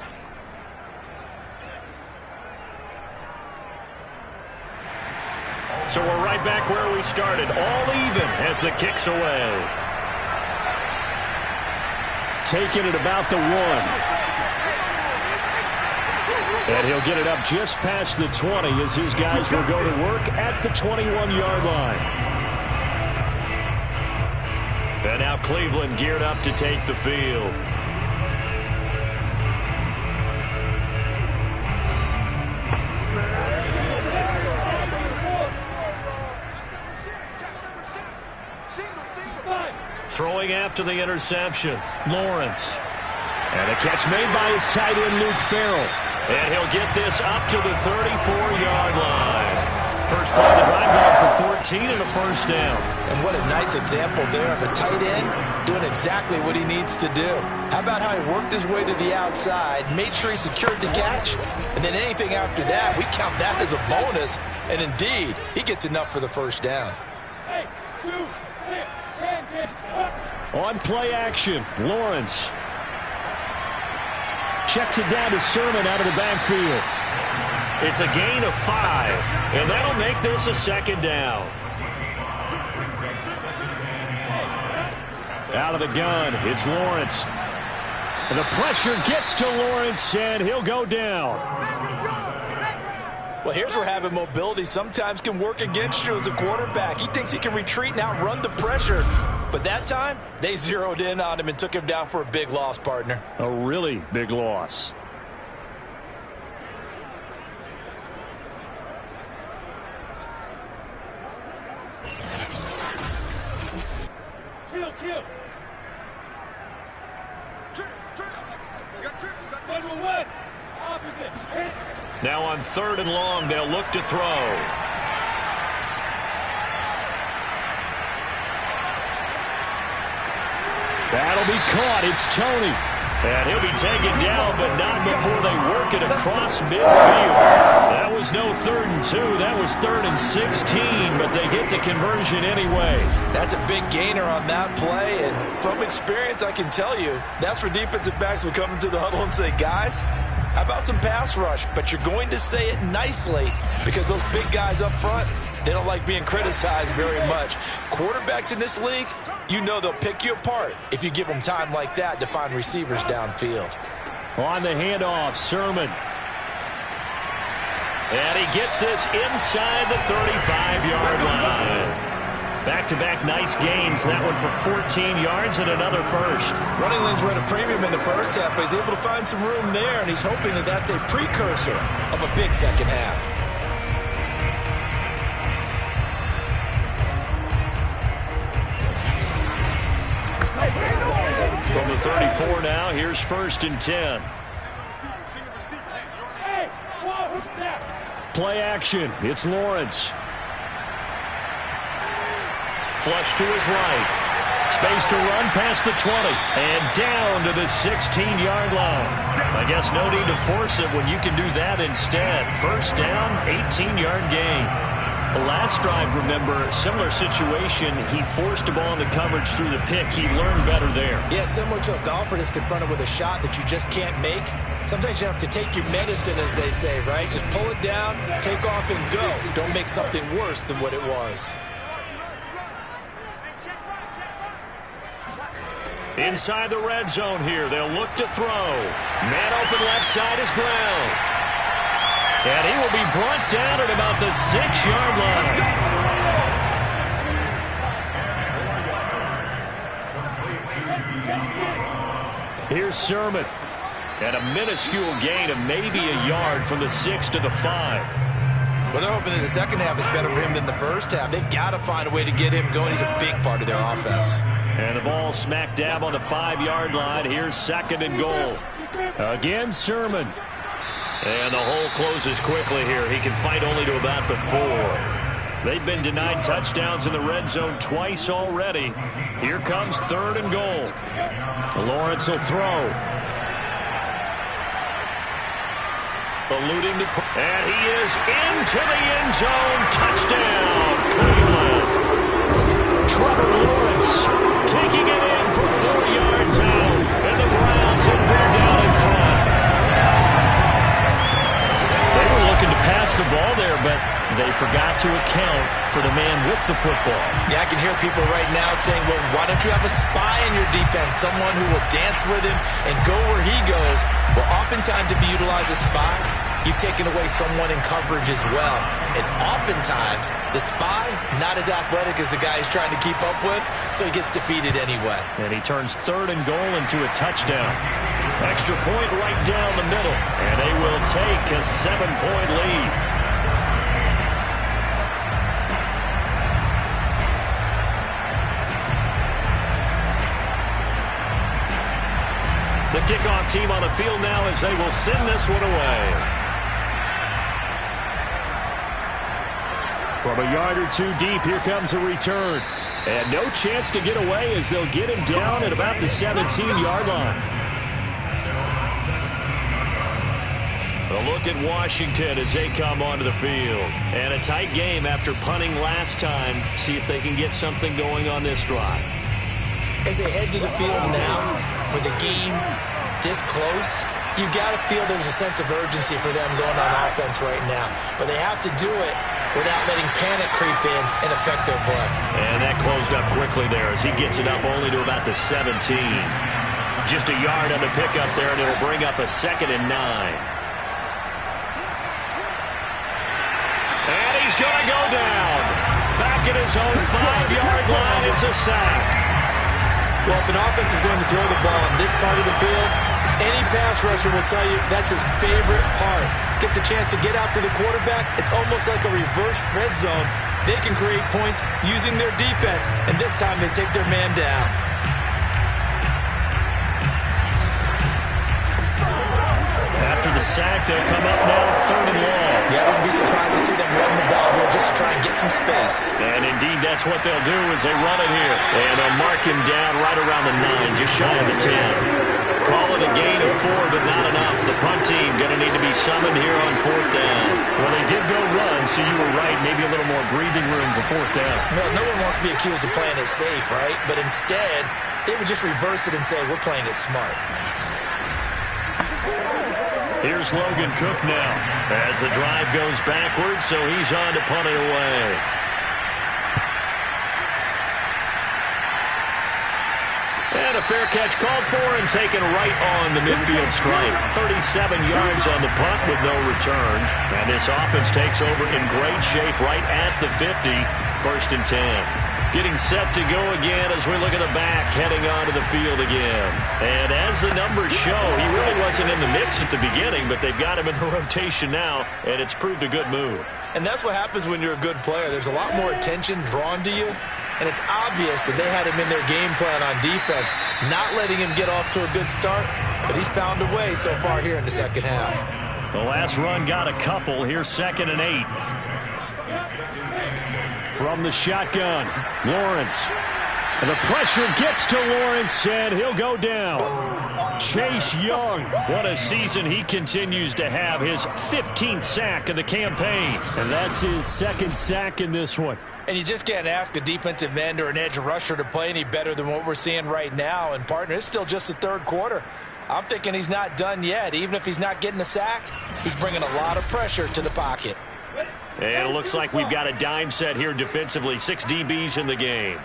Speaker 2: So we're right back where we started, all even as the kick's away. Taking it about the 1. And he'll get it up just past the 20 as his guys will go to work at the 21-yard line. And now Cleveland geared up to take the field. Throwing after the interception, Lawrence. And a catch made by his tight end, Luke Farrell. And he'll get this up to the 34-yard line. First play of the drive going for 14 and a first down.
Speaker 3: And what a nice example there of a tight end doing exactly what he needs to do. How about how he worked his way to the outside, made sure he secured the catch, and then anything after that, we count that as a bonus. And indeed, he gets enough for the first down.
Speaker 5: Hey, 2, 3.
Speaker 2: On play action, Lawrence. Checks it down to Sermon out of the backfield. It's a gain of 5, and that'll make this a second down. Out of the gun, it's Lawrence. And the pressure gets to Lawrence, and he'll go down.
Speaker 3: Well, here's where having mobility sometimes can work against you as a quarterback. He thinks he can retreat and outrun the pressure. But that time, they zeroed in on him and took him down for a big loss, partner.
Speaker 2: A really big loss.
Speaker 5: Kill.
Speaker 2: Now on 3rd and long, they'll look to throw. That'll be caught. It's Tony. And he'll be taken down, but not before they work it across midfield. That was no 3rd and 2. That was 3rd and 16, but they get the conversion anyway.
Speaker 3: That's a big gainer on that play, and from experience, I can tell you, that's where defensive backs will come into the huddle and say, guys, how about some pass rush? But you're going to say it nicely because those big guys up front, they don't like being criticized very much. Quarterbacks in this league, you know they'll pick you apart if you give them time like that to find receivers downfield.
Speaker 2: On the handoff, Sermon. And he gets this inside the 35-yard line. Back-to-back nice gains. That one for 14 yards and another first.
Speaker 3: Running lanes were at a premium in the first half, but he's able to find some room there, and he's hoping that that's a precursor of a big second half.
Speaker 2: From the 34 now, here's 1st and 10. Play action. It's Lawrence. Flush to his right. Space to run past the 20. And down to the 16-yard line. I guess no need to force it when you can do that instead. First down, 18-yard gain. The last drive, remember, similar situation. He forced a ball in the coverage through the pick. He learned better there.
Speaker 3: Yeah, similar to a golfer that's confronted with a shot that you just can't make. Sometimes you have to take your medicine, as they say, right? Just pull it down, take off, and go. Don't make something worse than what it was.
Speaker 2: Inside the red zone here, they'll look to throw. Man open left side is Brown. And he will be brought down at about the 6-yard line. Here's Sermon. And a minuscule gain of maybe a yard from the 6 to the 5.
Speaker 3: Well, they're hoping that the second half is better for him than the first half. They've got to find a way to get him going. He's a big part of their offense.
Speaker 2: And the ball smack dab on the 5-yard line. Here's 2nd and goal. Again, Sermon. And the hole closes quickly here. He can fight only to about the 4. They've been denied touchdowns in the red zone twice already. Here comes 3rd and goal. Lawrence will throw. Eluding the... And he is into the end zone. Touchdown, Cleveland. Trevor Lawrence taking it in for 4 yards out. And the Browns have been down in front. They were looking to pass the ball there, but they forgot to account for the man with the football.
Speaker 3: Yeah, I can hear people right now saying, well, why don't you have a spy in your defense, someone who will dance with him and go where he goes? Well, oftentimes if you utilize a spy, you've taken away someone in coverage as well. And oftentimes, the spy, not as athletic as the guy he's trying to keep up with, so he gets defeated anyway.
Speaker 2: And he turns 3rd and goal into a touchdown. Extra point right down the middle. And they will take a 7-point lead. The kickoff team on the field now as they will send this one away. From a yard or 2 deep, here comes a return. And no chance to get away as they'll get him down at about the 17-yard line. A look at Washington as they come onto the field. And a tight game after punting last time. See if they can get something going on this drive.
Speaker 3: As they head to the field now, with the game this close, you've got to feel there's a sense of urgency for them going on offense right now. But they have to do it without letting panic creep in and affect their play.
Speaker 2: And that closed up quickly there as he gets it up only to about the 17. Just a yard on the pickup there, and it'll bring up a 2nd and 9. And he's going to go down. Back at his own 5-yard line, it's a sack.
Speaker 3: Well, if an offense is going to throw the ball in this part of the field, any pass rusher will tell you that's his favorite part. Gets a chance to get after the quarterback. It's almost like a reverse red zone. They can create points using their defense, and this time they take their man down.
Speaker 2: After the sack, they'll come up now 3rd and long.
Speaker 3: Yeah, I wouldn't be surprised to see them run the ball here just to try and get some space.
Speaker 2: And indeed, that's what they'll do as they run it here. And they'll mark him down right around the 9, just shy of the 10. Call it a gain of 4, but not enough. The punt team going to need to be summoned here on 4th down. Well, they did go run, so you were right. Maybe a little more breathing room for 4th down.
Speaker 3: Well, no one wants to be accused of playing it safe, right? But instead, they would just reverse it and say, we're playing it smart.
Speaker 2: Here's Logan Cook now as the drive goes backwards, so he's on to punt it away. And a fair catch called for and taken right on the midfield stripe. 37 yards on the punt with no return. And this offense takes over in great shape right at the 50. 1st and 10. Getting set to go again as we look at the back, heading onto the field again. And as the numbers show, he really wasn't in the mix at the beginning, but they've got him in the rotation now, and it's proved a good move.
Speaker 3: And that's what happens when you're a good player. There's a lot more attention drawn to you, and it's obvious that they had him in their game plan on defense, not letting him get off to a good start, but he's found a way so far here in the second half.
Speaker 2: The last run got a couple. Here's 2nd and 8. From the shotgun, Lawrence. And the pressure gets to Lawrence, and he'll go down. Chase Young. What a season he continues to have. His 15th sack of the campaign. And that's his 2nd sack in this one.
Speaker 3: And you just can't ask a defensive end or an edge rusher to play any better than what we're seeing right now. And, partner, it's still just the 3rd quarter. I'm thinking he's not done yet. Even if he's not getting a sack, he's bringing a lot of pressure to the pocket.
Speaker 2: And it looks like we've got a dime set here defensively. 6 DBs in the game.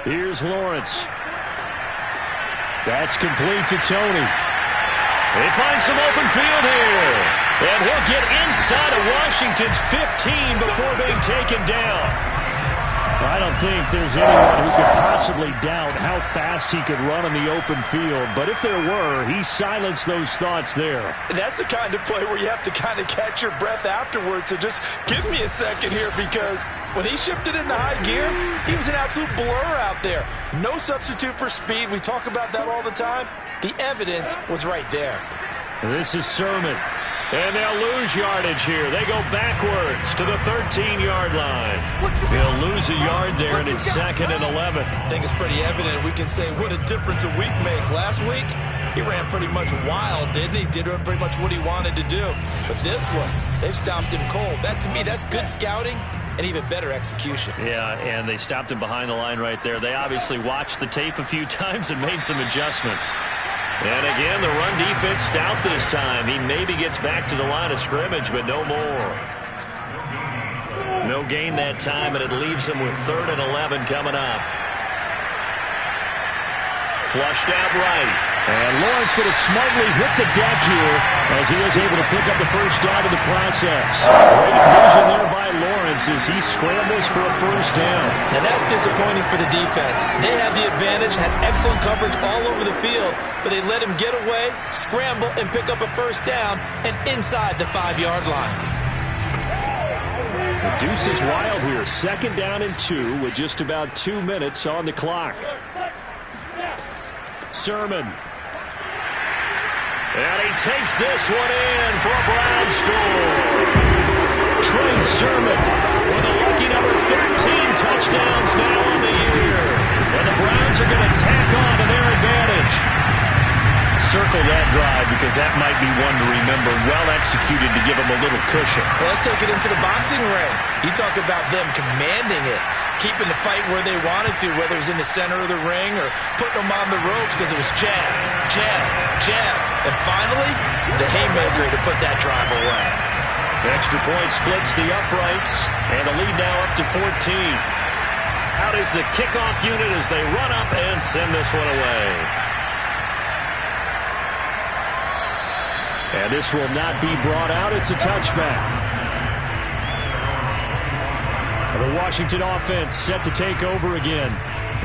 Speaker 2: Here's Lawrence. That's complete to Tony. They find some open field here. And he'll get inside of Washington's 15 before being taken down. I don't think there's anyone who could possibly doubt how fast he could run on the open field. But if there were, he silenced those thoughts there.
Speaker 3: And that's the kind of play where you have to kind of catch your breath afterwards. So just give me a second here, because when he shifted into high gear, he was an absolute blur out there. No substitute for speed. We talk about that all the time. The evidence was right there.
Speaker 2: This is Sermon. And they'll lose yardage here. They go backwards to the 13-yard line. They'll lose a yard there, and it's 2nd and 11.
Speaker 3: I think it's pretty evident. We can say what a difference a week makes. Last week, he ran pretty much wild, didn't he? Did pretty much what he wanted to do. But this one, they've stopped him cold. That, to me, that's good scouting and even better execution.
Speaker 2: Yeah, and they stopped him behind the line right there. They obviously watched the tape a few times and made some adjustments. And again, the run defense stout this time. He maybe gets back to the line of scrimmage, but no more. No gain that time, and it leaves him with 3rd and 11 coming up. Flushed out right. And Lawrence going to smartly hit the deck here as he is able to pick up the first down in the process. Great vision there by Lawrence as he scrambles for a first down.
Speaker 3: Now that's disappointing for the defense. They had the advantage, had excellent coverage all over the field, but they let him get away, scramble, and pick up a first down and inside the 5-yard line.
Speaker 2: The deuce is wild here. 2nd down and 2 with just about 2 minutes on the clock. Sermon. And he takes this one in for a Brown score. Trey Sermon with a lucky number 13 touchdowns now on the year. And the Browns are going to tack on to their advantage. Circle that drive because that might be one to remember. Well executed to give them a little cushion.
Speaker 3: Well, let's take it into the boxing ring. You talk about them commanding it. keeping the fight where they wanted to, whether it was in the center of the ring or putting them on the ropes, because it was jab, jab, jab. And finally, the haymaker to put that drive away.
Speaker 2: The extra point splits the uprights, and the lead now up to 14. Out is the kickoff unit as they run up and send this one away. And this will not be brought out. It's a touchback. The Washington offense set to take over again.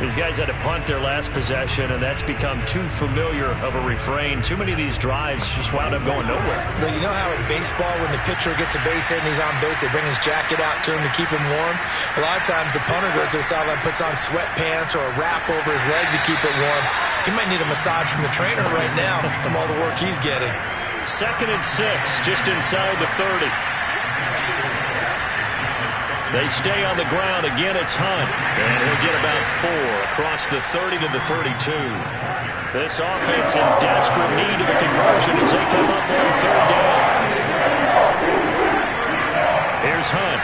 Speaker 2: These guys had to punt their last possession, and that's become too familiar of a refrain. Too many of these drives just wound up going nowhere.
Speaker 3: But you know how in baseball, when the pitcher gets a base hit and he's on base, they bring his jacket out to him to keep him warm? A lot of times the punter goes to the sideline, puts on sweatpants or a wrap over his leg to keep it warm. He might need a massage from the trainer right now from all the work he's getting.
Speaker 2: 2nd and 6, just inside the 30. They stay on the ground. Again, it's Hunt. And he'll get about 4 across the 30 to the 32. This offense in desperate need of a conversion as they come up on 3rd down. Here's Hunt.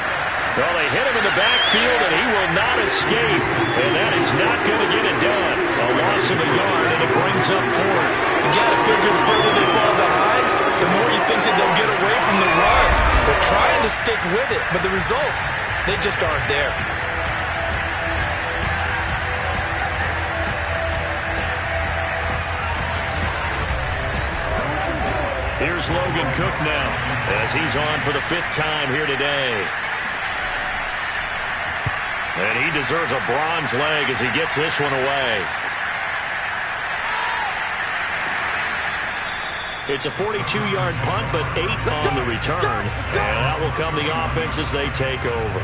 Speaker 2: Well, they hit him in the backfield, and he will not escape. And that is not going to get it done. A loss of a yard, and it brings up 4th.
Speaker 3: You got to figure the further they fall behind, the more you think that they'll get away from the run. They're trying to stick with it, but the results, they just aren't there.
Speaker 2: Here's Logan Cook now as he's on for the 5th time here today. And he deserves a bronze leg as he gets this one away. It's a 42-yard punt, but 8 on the return. And out will come the offense as they take over.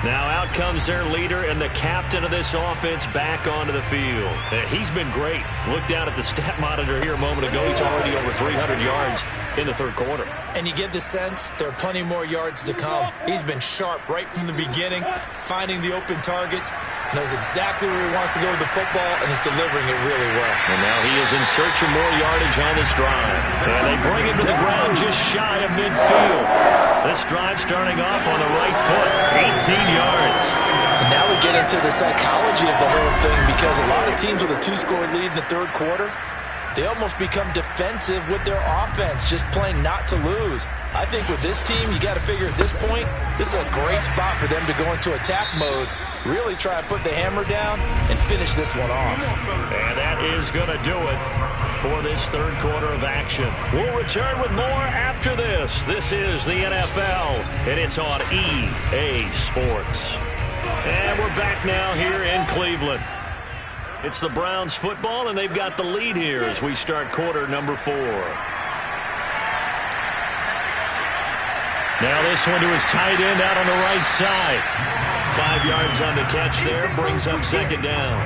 Speaker 2: Now out comes their leader and the captain of this offense back onto the field. He's been great. Look down at the stat monitor here a moment ago. He's already over 300 yards in the 3rd quarter.
Speaker 3: And you get the sense there are plenty more yards to come. He's been sharp right from the beginning, finding the open targets, knows exactly where he wants to go with the football, and is delivering it really well.
Speaker 2: And now he is in search of more yardage on this drive. And they bring him to the ground just shy of midfield. This drive starting off on the right foot, 18 yards.
Speaker 3: And now we get into the psychology of the whole thing, because a lot of teams with a 2-score lead in the 3rd quarter, they almost become defensive with their offense, just playing not to lose. I think with this team, you got to figure at this point, this is a great spot for them to go into attack mode, really try to put the hammer down and finish this one off.
Speaker 2: And that is going to do it for this 3rd quarter of action. We'll return with more after this. This is the NFL, and it's on EA Sports. And we're back now here in Cleveland. It's the Browns football, and they've got the lead here as we start quarter number 4. Now this one to his tight end out on the right side. 5 yards on the catch there, brings up 2nd down.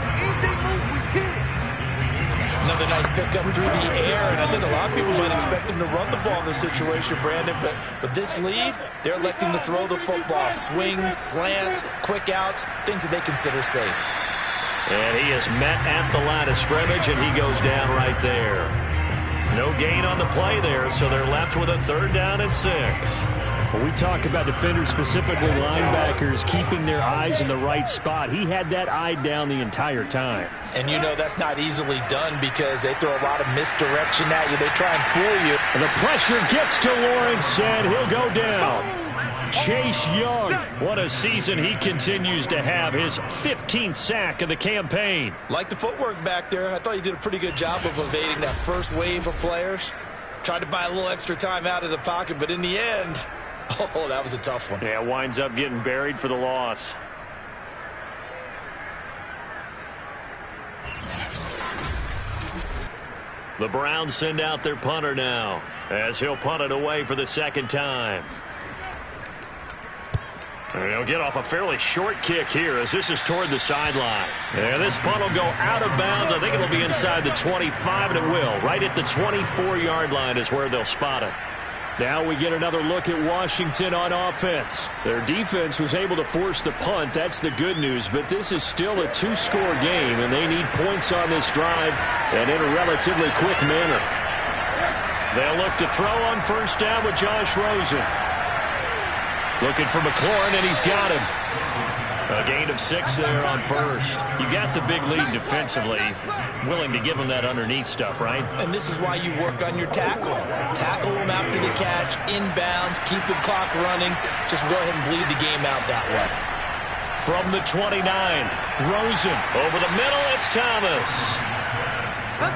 Speaker 3: Another nice pickup through the air, and I think a lot of people might expect him to run the ball in this situation, Brandon, but with this lead, they're electing to throw the football. Swings, slants, quick outs, things that they consider safe.
Speaker 2: And he is met at the line of scrimmage, and he goes down right there. No gain on the play there, so they're left with a 3rd down and 6.
Speaker 5: When we talk about defenders, specifically linebackers, keeping their eyes in the right spot, he had that eye down the entire time.
Speaker 3: And you know that's not easily done because they throw a lot of misdirection at you. They try and fool you.
Speaker 5: And the pressure gets to Lawrence, and he'll go down. Chase Young.
Speaker 2: What a season he continues to have. His 15th sack of the campaign.
Speaker 3: Like the footwork back there, I thought he did a pretty good job of evading that first wave of players. Tried to buy a little extra time out of the pocket, but in the end, oh, that was a tough one.
Speaker 2: Yeah, winds up getting buried for the loss. The Browns send out their punter now, as he'll punt it away for the 2nd time. And he'll get off a fairly short kick here as this is toward the sideline. And this punt will go out of bounds. I think it'll be inside the 25, and it will. Right at the 24-yard line is where they'll spot it.
Speaker 5: Now we get another look at Washington on offense. Their defense was able to force the punt. That's the good news. But this is still a 2-score game, and they need points on this drive and in a relatively quick manner.
Speaker 2: They'll look to throw on 1st down with Josh Rosen. Looking for McLaurin, and he's got him.
Speaker 5: A gain of 6 there on first. You got the big lead defensively. Willing to give them that underneath stuff, right?
Speaker 3: And this is why you work on your tackling. Tackle them after the catch, inbounds, keep the clock running. Just go ahead and bleed the game out that way.
Speaker 5: From the 29, Rosen. Over the middle, it's Thomas.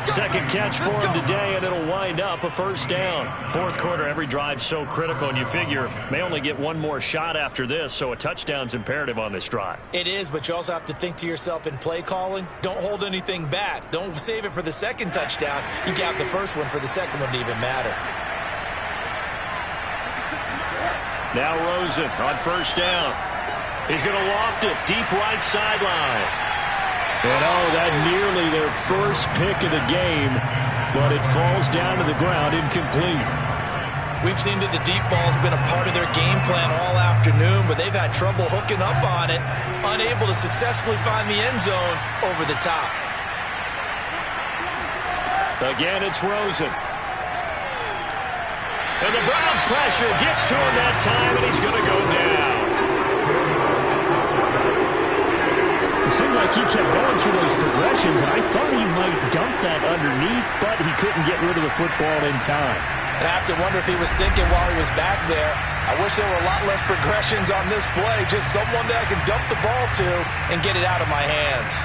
Speaker 5: Second catch for him today, and it'll wind up a first down. Fourth quarter, every drive's so critical, and you figure may only get one more shot after this, so a touchdown's imperative on this drive.
Speaker 3: It is, but you also have to think to yourself in play calling, don't hold anything back. Don't save it for the second touchdown. You got the first one for the second one to even matter.
Speaker 5: Now Rosen on first down. He's going to loft it deep right sideline. And that nearly their first pick of the game, but it falls down to the ground incomplete.
Speaker 3: We've seen that the deep ball's been a part of their game plan all afternoon, but they've had trouble hooking up on it, unable to successfully find the end zone over the top.
Speaker 5: Again, it's Rosen. And the Browns pressure gets to him that time, and he's going to go down.
Speaker 2: It seemed like he kept going through those progressions, and I thought he might dump that underneath, but he couldn't get rid of the football in time.
Speaker 3: And I have to wonder if he was thinking while he was back there, I wish there were a lot less progressions on this play, just someone that I can dump the ball to and get it out of my hands.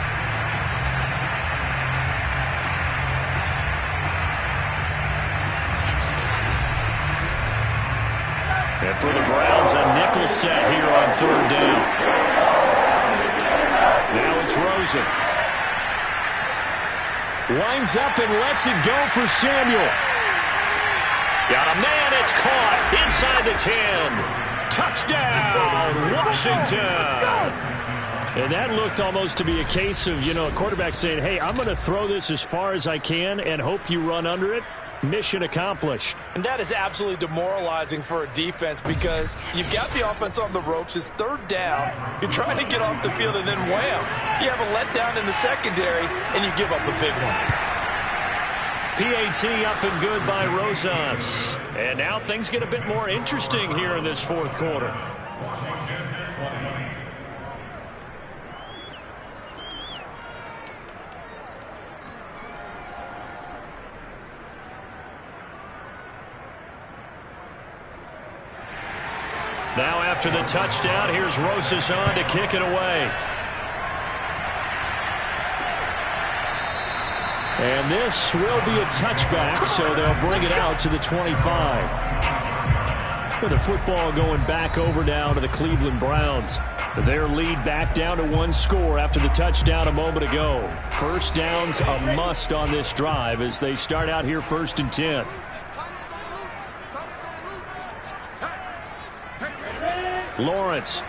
Speaker 5: And for the Browns, a nickel set here on third down. Now it's Rosen. Winds up and lets it go for Samuel. Got a man, it's caught inside the 10. Touchdown, Washington. And that looked almost to be a case of, a quarterback saying, hey, I'm going to throw this as far as I can and hope you run under it. Mission accomplished.
Speaker 3: And that is absolutely demoralizing for a defense because you've got the offense on the ropes. It's third down. You're trying to get off the field, and then wham, you have a letdown in the secondary, and you give up a big one.
Speaker 5: PAT up and good by Rosas. And now things get a bit more interesting here in this fourth quarter. Now after the touchdown, here's Rosas on to kick it away. And this will be a touchback, so they'll bring it out to the 25. With the football going back over now to the Cleveland Browns. Their lead back down to one score after the touchdown a moment ago. First down's a must on this drive as they start out here 1st and 10. Lawrence.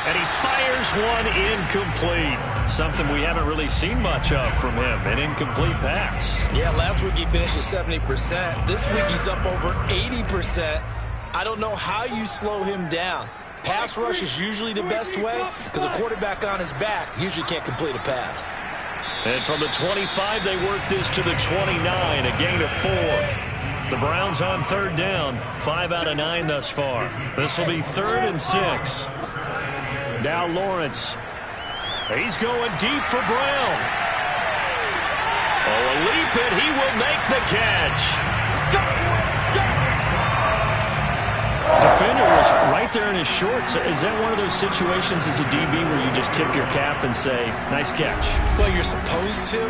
Speaker 5: And he fires one incomplete. Something we haven't really seen much of from him, an incomplete pass.
Speaker 3: Yeah, last week he finished at 70%. This week he's up over 80%. I don't know how you slow him down. Pass rush is usually the best way because a quarterback on his back usually can't complete a pass.
Speaker 5: And from the 25, they work this to the 29, a gain of 4. The Browns on third down, 5 out of 9 thus far. This will be 3rd and 6. Now Lawrence. He's going deep for Brown. Oh, a leap, and he will make the catch. Defender was right there in his shorts. Is that one of those situations as a DB where you just tip your cap and say, nice catch?
Speaker 3: Well, you're supposed to.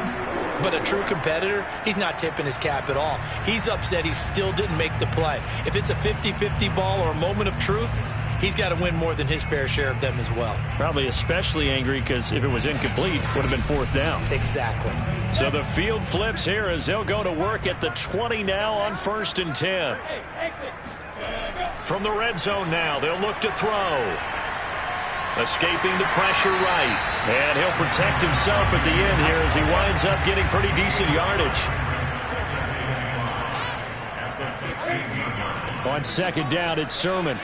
Speaker 3: But a true competitor, he's not tipping his cap at all. He's upset he still didn't make the play. If it's a 50-50 ball or a moment of truth, he's got to win more than his fair share of them as well.
Speaker 5: Probably especially angry because if it was incomplete, would have been 4th down.
Speaker 3: Exactly.
Speaker 5: So the field flips here as they'll go to work at the 20 now on 1st and 10. From the red zone now, they'll look to throw. Escaping the pressure right. And he'll protect himself at the end here as he winds up getting pretty decent yardage. On 2nd down, it's Sermon.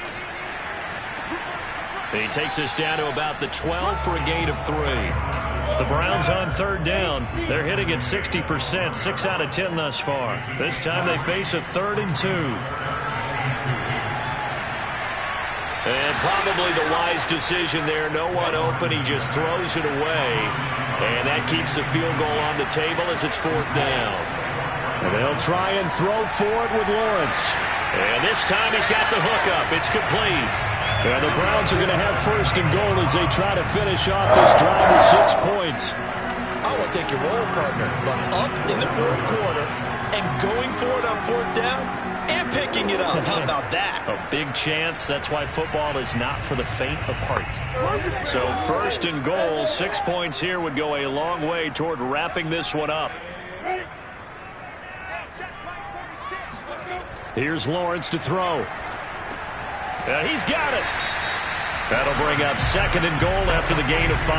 Speaker 5: He takes us down to about the 12 for a gain of 3. The Browns on 3rd down. They're hitting at 60%, 6 out of 10 thus far. This time they face a 3rd and 2. And probably the wise decision there. No one open. He just throws it away. And that keeps the field goal on the table as it's 4th down.
Speaker 2: And they'll try and throw for it with Lawrence.
Speaker 5: And this time he's got the hookup. It's complete.
Speaker 2: And the Browns are going to have 1st and goal as they try to finish off this drive with 6 points.
Speaker 3: I will take your role, partner, but up in the 4th quarter and going for it on 4th down and picking it up. How about that?
Speaker 5: A big chance. That's why football is not for the faint of heart. So 1st and goal, 6 points here would go a long way toward wrapping this one up.
Speaker 2: Here's Lawrence to throw.
Speaker 5: And he's got it. That'll bring up 2nd and goal after the gain of 5.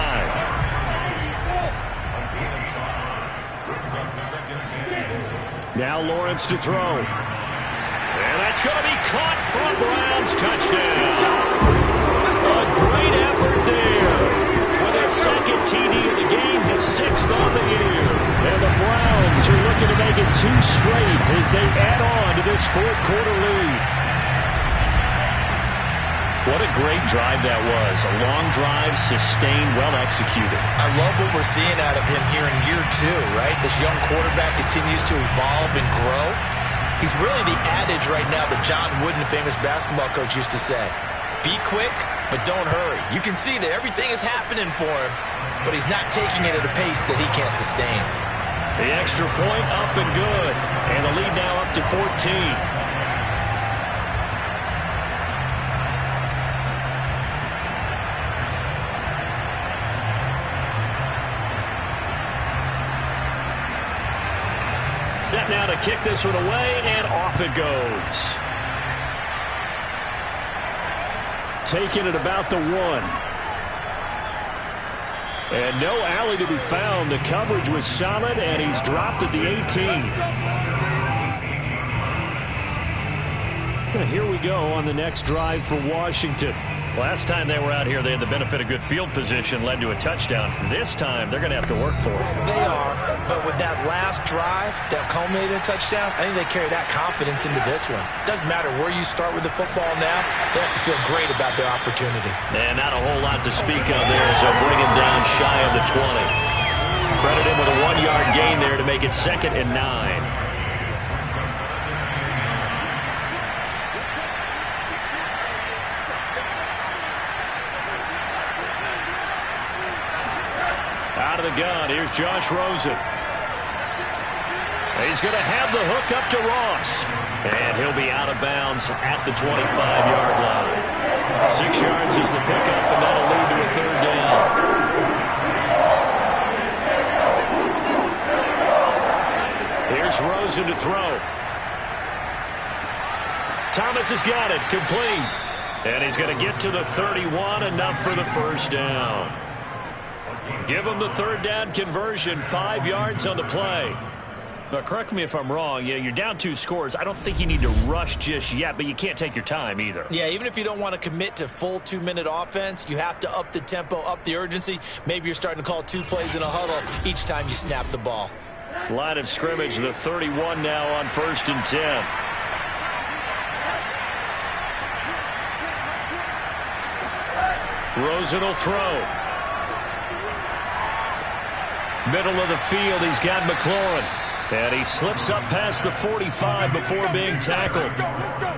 Speaker 2: Now Lawrence to throw.
Speaker 5: And that's going to be caught for a Browns touchdown. A great effort there. With his 2nd TD of the game, his 6th on the year.
Speaker 2: And the Browns are looking to make it 2 straight as they add on to this 4th quarter lead.
Speaker 5: What a great drive that was. A long drive, sustained, well executed.
Speaker 3: I love what we're seeing out of him here in year 2, right? This young quarterback continues to evolve and grow. He's really the adage right now that John Wooden, the famous basketball coach, used to say. Be quick, but don't hurry. You can see that everything is happening for him, but he's not taking it at a pace that he can't sustain.
Speaker 5: The extra point up and good. And the lead now up to 14. Set now to kick this one away, and off it goes.
Speaker 2: Taking it about the 1. And no alley to be found. The coverage was solid, and he's dropped at the 18. And here we go on the next drive for Washington.
Speaker 5: Last time they were out here, they had the benefit of good field position, led to a touchdown. This time, they're going to have to work for it.
Speaker 3: They are, but with that last drive that culminated in a touchdown, I think they carry that confidence into this one. Doesn't matter where you start with the football now, they have to feel great about their opportunity.
Speaker 5: And not a whole lot to speak of there as they'll bring him down shy of the 20. Credit him with a 1-yard gain there to make it 2nd and 9. Out of the gun, here's Josh Rosen. He's going to have the hook up to Ross. And he'll be out of bounds at the 25-yard line. 6 yards is the pickup, and that'll lead to a 3rd down. Here's Rosen to throw. Thomas has got it, complete. And he's going to get to the 31, enough for the 1st down. Give him the 3rd down conversion, 5 yards on the play. Now, correct me if I'm wrong. You're down 2 scores. I don't think you need to rush just yet, but you can't take your time either.
Speaker 3: Yeah, even if you don't want to commit to full 2-minute offense, you have to up the tempo, up the urgency. Maybe you're starting to call 2 plays in a huddle each time you snap the ball.
Speaker 5: Line of scrimmage, the 31 now on 1st and 10. Rosen will throw. Middle of the field, he's got McLaurin. And he slips up past the 45 before being tackled.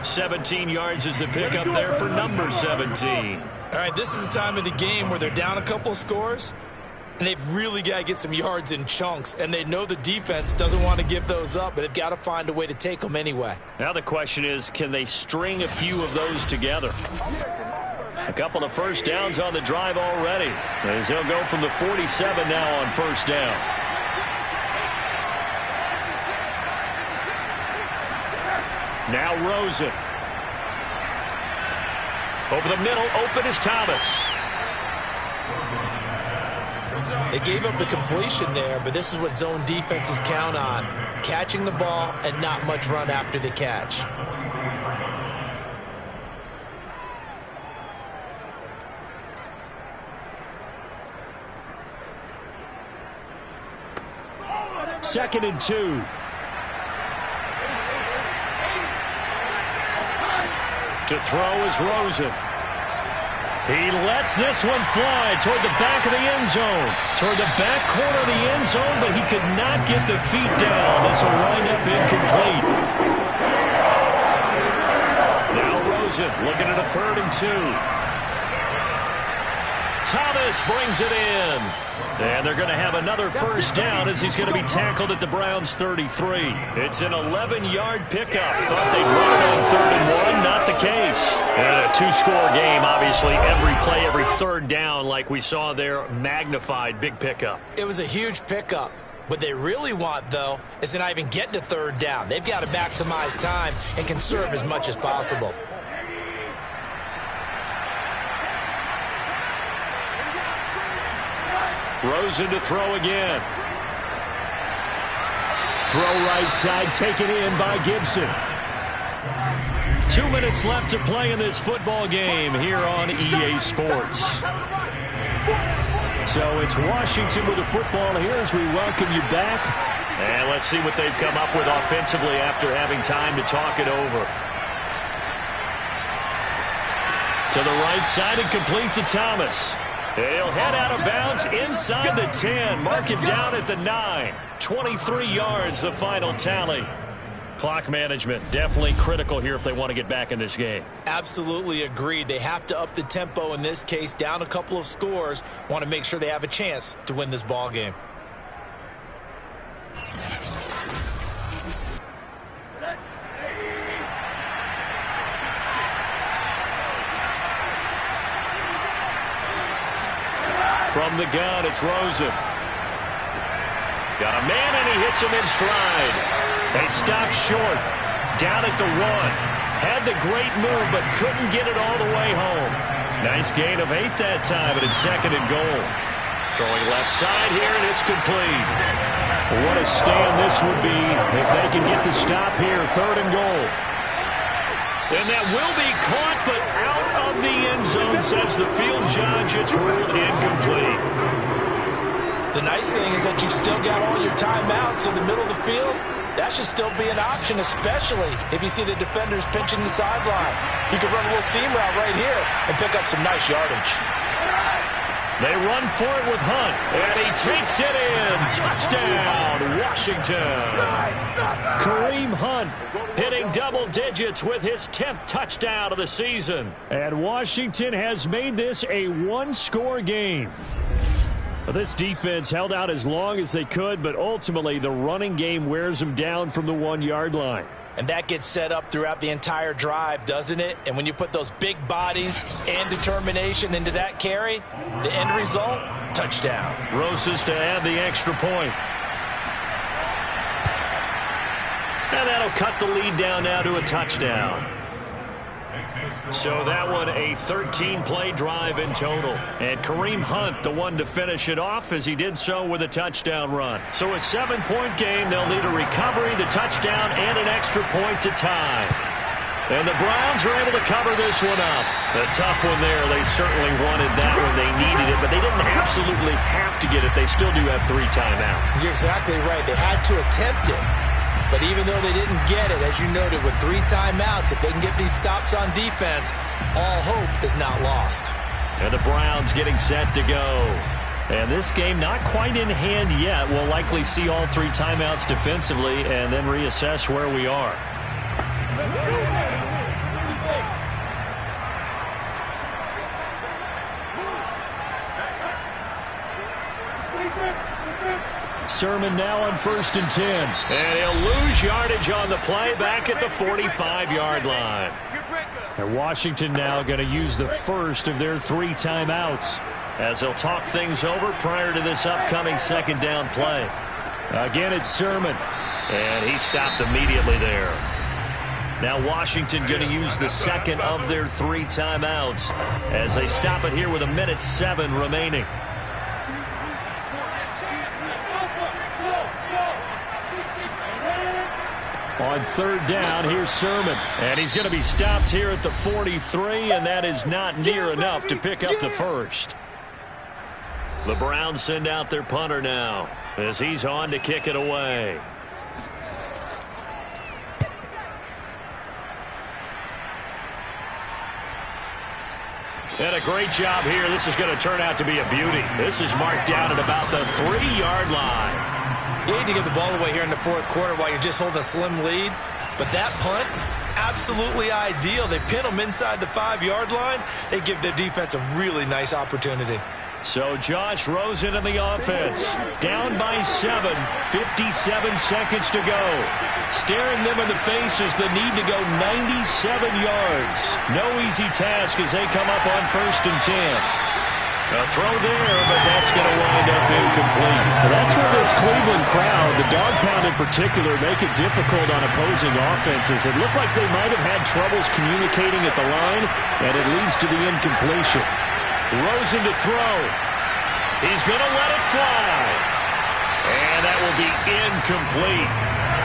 Speaker 5: 17 yards is the pickup there for number 17.
Speaker 3: All right, this is the time of the game where they're down a couple of scores, and they've really got to get some yards in chunks, and they know the defense doesn't want to give those up, but they've got to find a way to take them anyway.
Speaker 5: Now the question is, can they string a few of those together? A couple of 1st downs on the drive already, as they'll go from the 47 now on 1st down. Now Rosen. Over the middle, open is Thomas.
Speaker 3: They gave up the completion there, but this is what zone defenses count on. Catching the ball and not much run after the catch.
Speaker 2: Second and 2.
Speaker 5: To throw is Rosen. He lets this one fly toward the back of the end zone. Toward the back corner of the end zone, but he could not get the feet down. This will wind up incomplete. Now Rosen looking at a 3rd and 2. Thomas brings it in. And they're going to have another first down as he's going to be tackled at the Browns' 33. It's an 11-yard pickup. Thought they'd run it on 3rd and 1. Not the case. And a 2-score game, obviously. Every play, every 3rd down, like we saw there, magnified. Big pickup.
Speaker 3: It was a huge pickup. What they really want, though, is to not even get to 3rd down. They've got to maximize time and conserve as much as possible.
Speaker 5: Rosen to throw again. Throw right side, taken in by Gibson. 2 minutes left to play in this football game here on EA Sports. So it's Washington with the football here as we welcome you back. And let's see what they've come up with offensively after having time to talk it over. To the right side and complete to Thomas. He'll head out of bounds inside the 10. Mark him down at the 9. 23 yards, the final tally. Clock management definitely critical here if they want to get back in this game.
Speaker 3: Absolutely agreed. They have to up the tempo in this case, down a couple of scores. Want to make sure they have a chance to win this ball game.
Speaker 5: From the gun, it's Rosen. Got a man, and he hits him in stride. They stop short. Down at the 1. Had the great move, but couldn't get it all the way home. Nice gain of 8 that time, but it's 2nd and goal. Throwing left side here, and it's complete. What a stand this would be if they can get the stop here. 3rd and goal. And that will be caught, but out of the end zone, says the field judge. It's ruled incomplete.
Speaker 3: The nice thing is that you've still got all your timeouts in the middle of the field. That should still be an option, especially if you see the defenders pinching the sideline. You can run a little seam route right here and pick up some nice yardage.
Speaker 5: They run for it with Hunt, and he takes it in. Touchdown, Washington. Kareem Hunt hitting double digits with his 10th touchdown of the season. And Washington has made this a 1-score game. This defense held out as long as they could, but ultimately the running game wears them down from the 1-yard line.
Speaker 3: And that gets set up throughout the entire drive, doesn't it? And when you put those big bodies and determination into that carry, the end result, touchdown.
Speaker 5: Rosas to add the extra point. And that'll cut the lead down now to a touchdown. So that one a 13-play drive in total. And Kareem Hunt, the one to finish it off, as he did so with a touchdown run. So a 7-point game. They'll need a recovery, the touchdown, and an extra point to tie. And the Browns are able to cover this one up. A tough one there. They certainly wanted that when they needed it, but they didn't absolutely have to get it. They still do have 3 timeouts.
Speaker 3: You're exactly right. They had to attempt it. But even though they didn't get it, as you noted, with 3 timeouts, if they can get these stops on defense, all hope is not lost.
Speaker 5: And the Browns getting set to go. And this game not quite in hand yet. We'll likely see all 3 timeouts defensively and then reassess where we are. Sermon now on 1st and 10. And he'll lose yardage on the play back at the 45-yard line. And Washington now going to use the first of their 3 timeouts as they'll talk things over prior to this upcoming 2nd down play. Again, it's Sermon. And he stopped immediately there. Now Washington going to use the 2nd of their 3 timeouts as they stop it here with 1:07 remaining. On 3rd down, here's Sermon. And he's going to be stopped here at the 43, and that is not near enough to pick up the first. The Browns send out their punter now as he's on to kick it away. And a great job here. This is going to turn out to be a beauty. This is marked down at about the 3-yard line.
Speaker 3: You need to get the ball away here in the fourth quarter while you're just holding a slim lead. But that punt, absolutely ideal. They pin them inside the 5-yard line. They give their defense a really nice opportunity.
Speaker 5: So Josh Rosen in the offense. Down by 7. 57 seconds to go. Staring them in the face is the need to go 97 yards. No easy task as they come up on 1st and 10. A throw there, but that's going to wind up incomplete. That's where this Cleveland crowd, the dog pound in particular, make it difficult on opposing offenses. It looked like they might have had troubles communicating at the line, and it leads to the incompletion. Rosen to throw. He's going to let it fly. And that will be incomplete.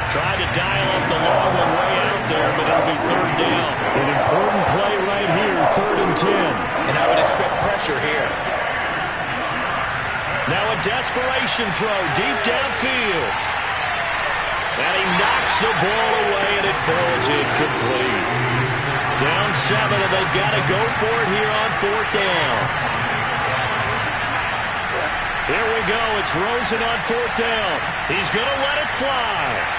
Speaker 5: Tried to dial up the long one way out there, but it'll be 3rd down. An important play right here, 3rd and 10.
Speaker 3: And I would expect pressure here.
Speaker 5: Now a desperation throw deep downfield. And he knocks the ball away, and it falls incomplete. Down 7, and they've got to go for it here on 4th down. Here we go. It's Rosen on 4th down. He's going to let it fly.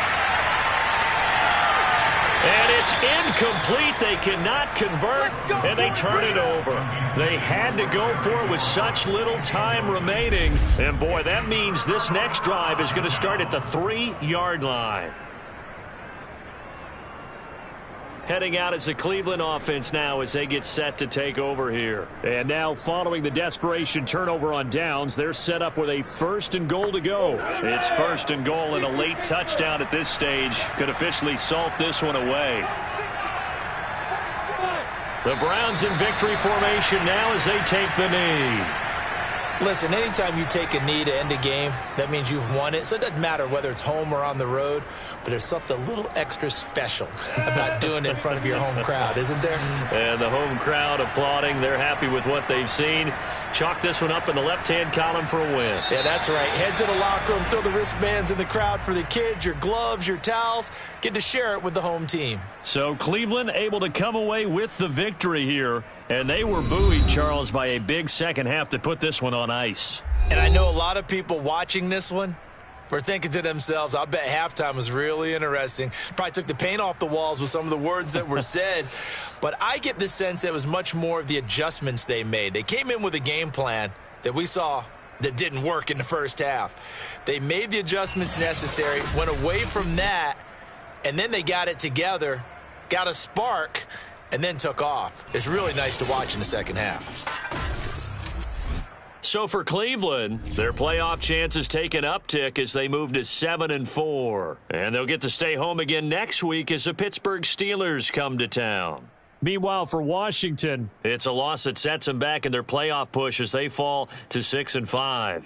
Speaker 5: And it's incomplete. They cannot convert, and they turn it over. They had to go for it with such little time remaining. And, boy, that means this next drive is going to start at the 3-yard line. Heading out as the Cleveland offense now as they get set to take over here. And now following the desperation turnover on downs, they're set up with a 1st and goal to go. It's 1st and goal, and a late touchdown at this stage could officially salt this one away. The Browns in victory formation now as they take the knee.
Speaker 3: Listen, anytime you take a knee to end a game, that means you've won it. So it doesn't matter whether it's home or on the road, but there's something a little extra special about doing it in front of your home crowd, isn't there?
Speaker 5: And the home crowd applauding. They're happy with what they've seen. Chalk this one up in the left-hand column for a win.
Speaker 3: Yeah, that's right. Head to the locker room, throw the wristbands in the crowd for the kids, your gloves, your towels. Get to share it with the home team.
Speaker 5: So Cleveland able to come away with the victory here. And they were buoyed, Charles, by a big second half to put this one on ice.
Speaker 3: And I know a lot of people watching this one were thinking to themselves, I bet halftime was really interesting. Probably took the paint off the walls with some of the words that were said. But I get the sense that it was much more of the adjustments they made. They came in with a game plan that we saw that didn't work in the first half. They made the adjustments necessary, went away from that, and then they got it together, got a spark, and then took off. It's really nice to watch in the second half.
Speaker 5: So for Cleveland, their playoff chances take an uptick as they move to 7-4. And they'll get to stay home again next week as the Pittsburgh Steelers come to town.
Speaker 2: Meanwhile, for Washington,
Speaker 5: it's a loss that sets them back in their playoff push as they fall to 6-5.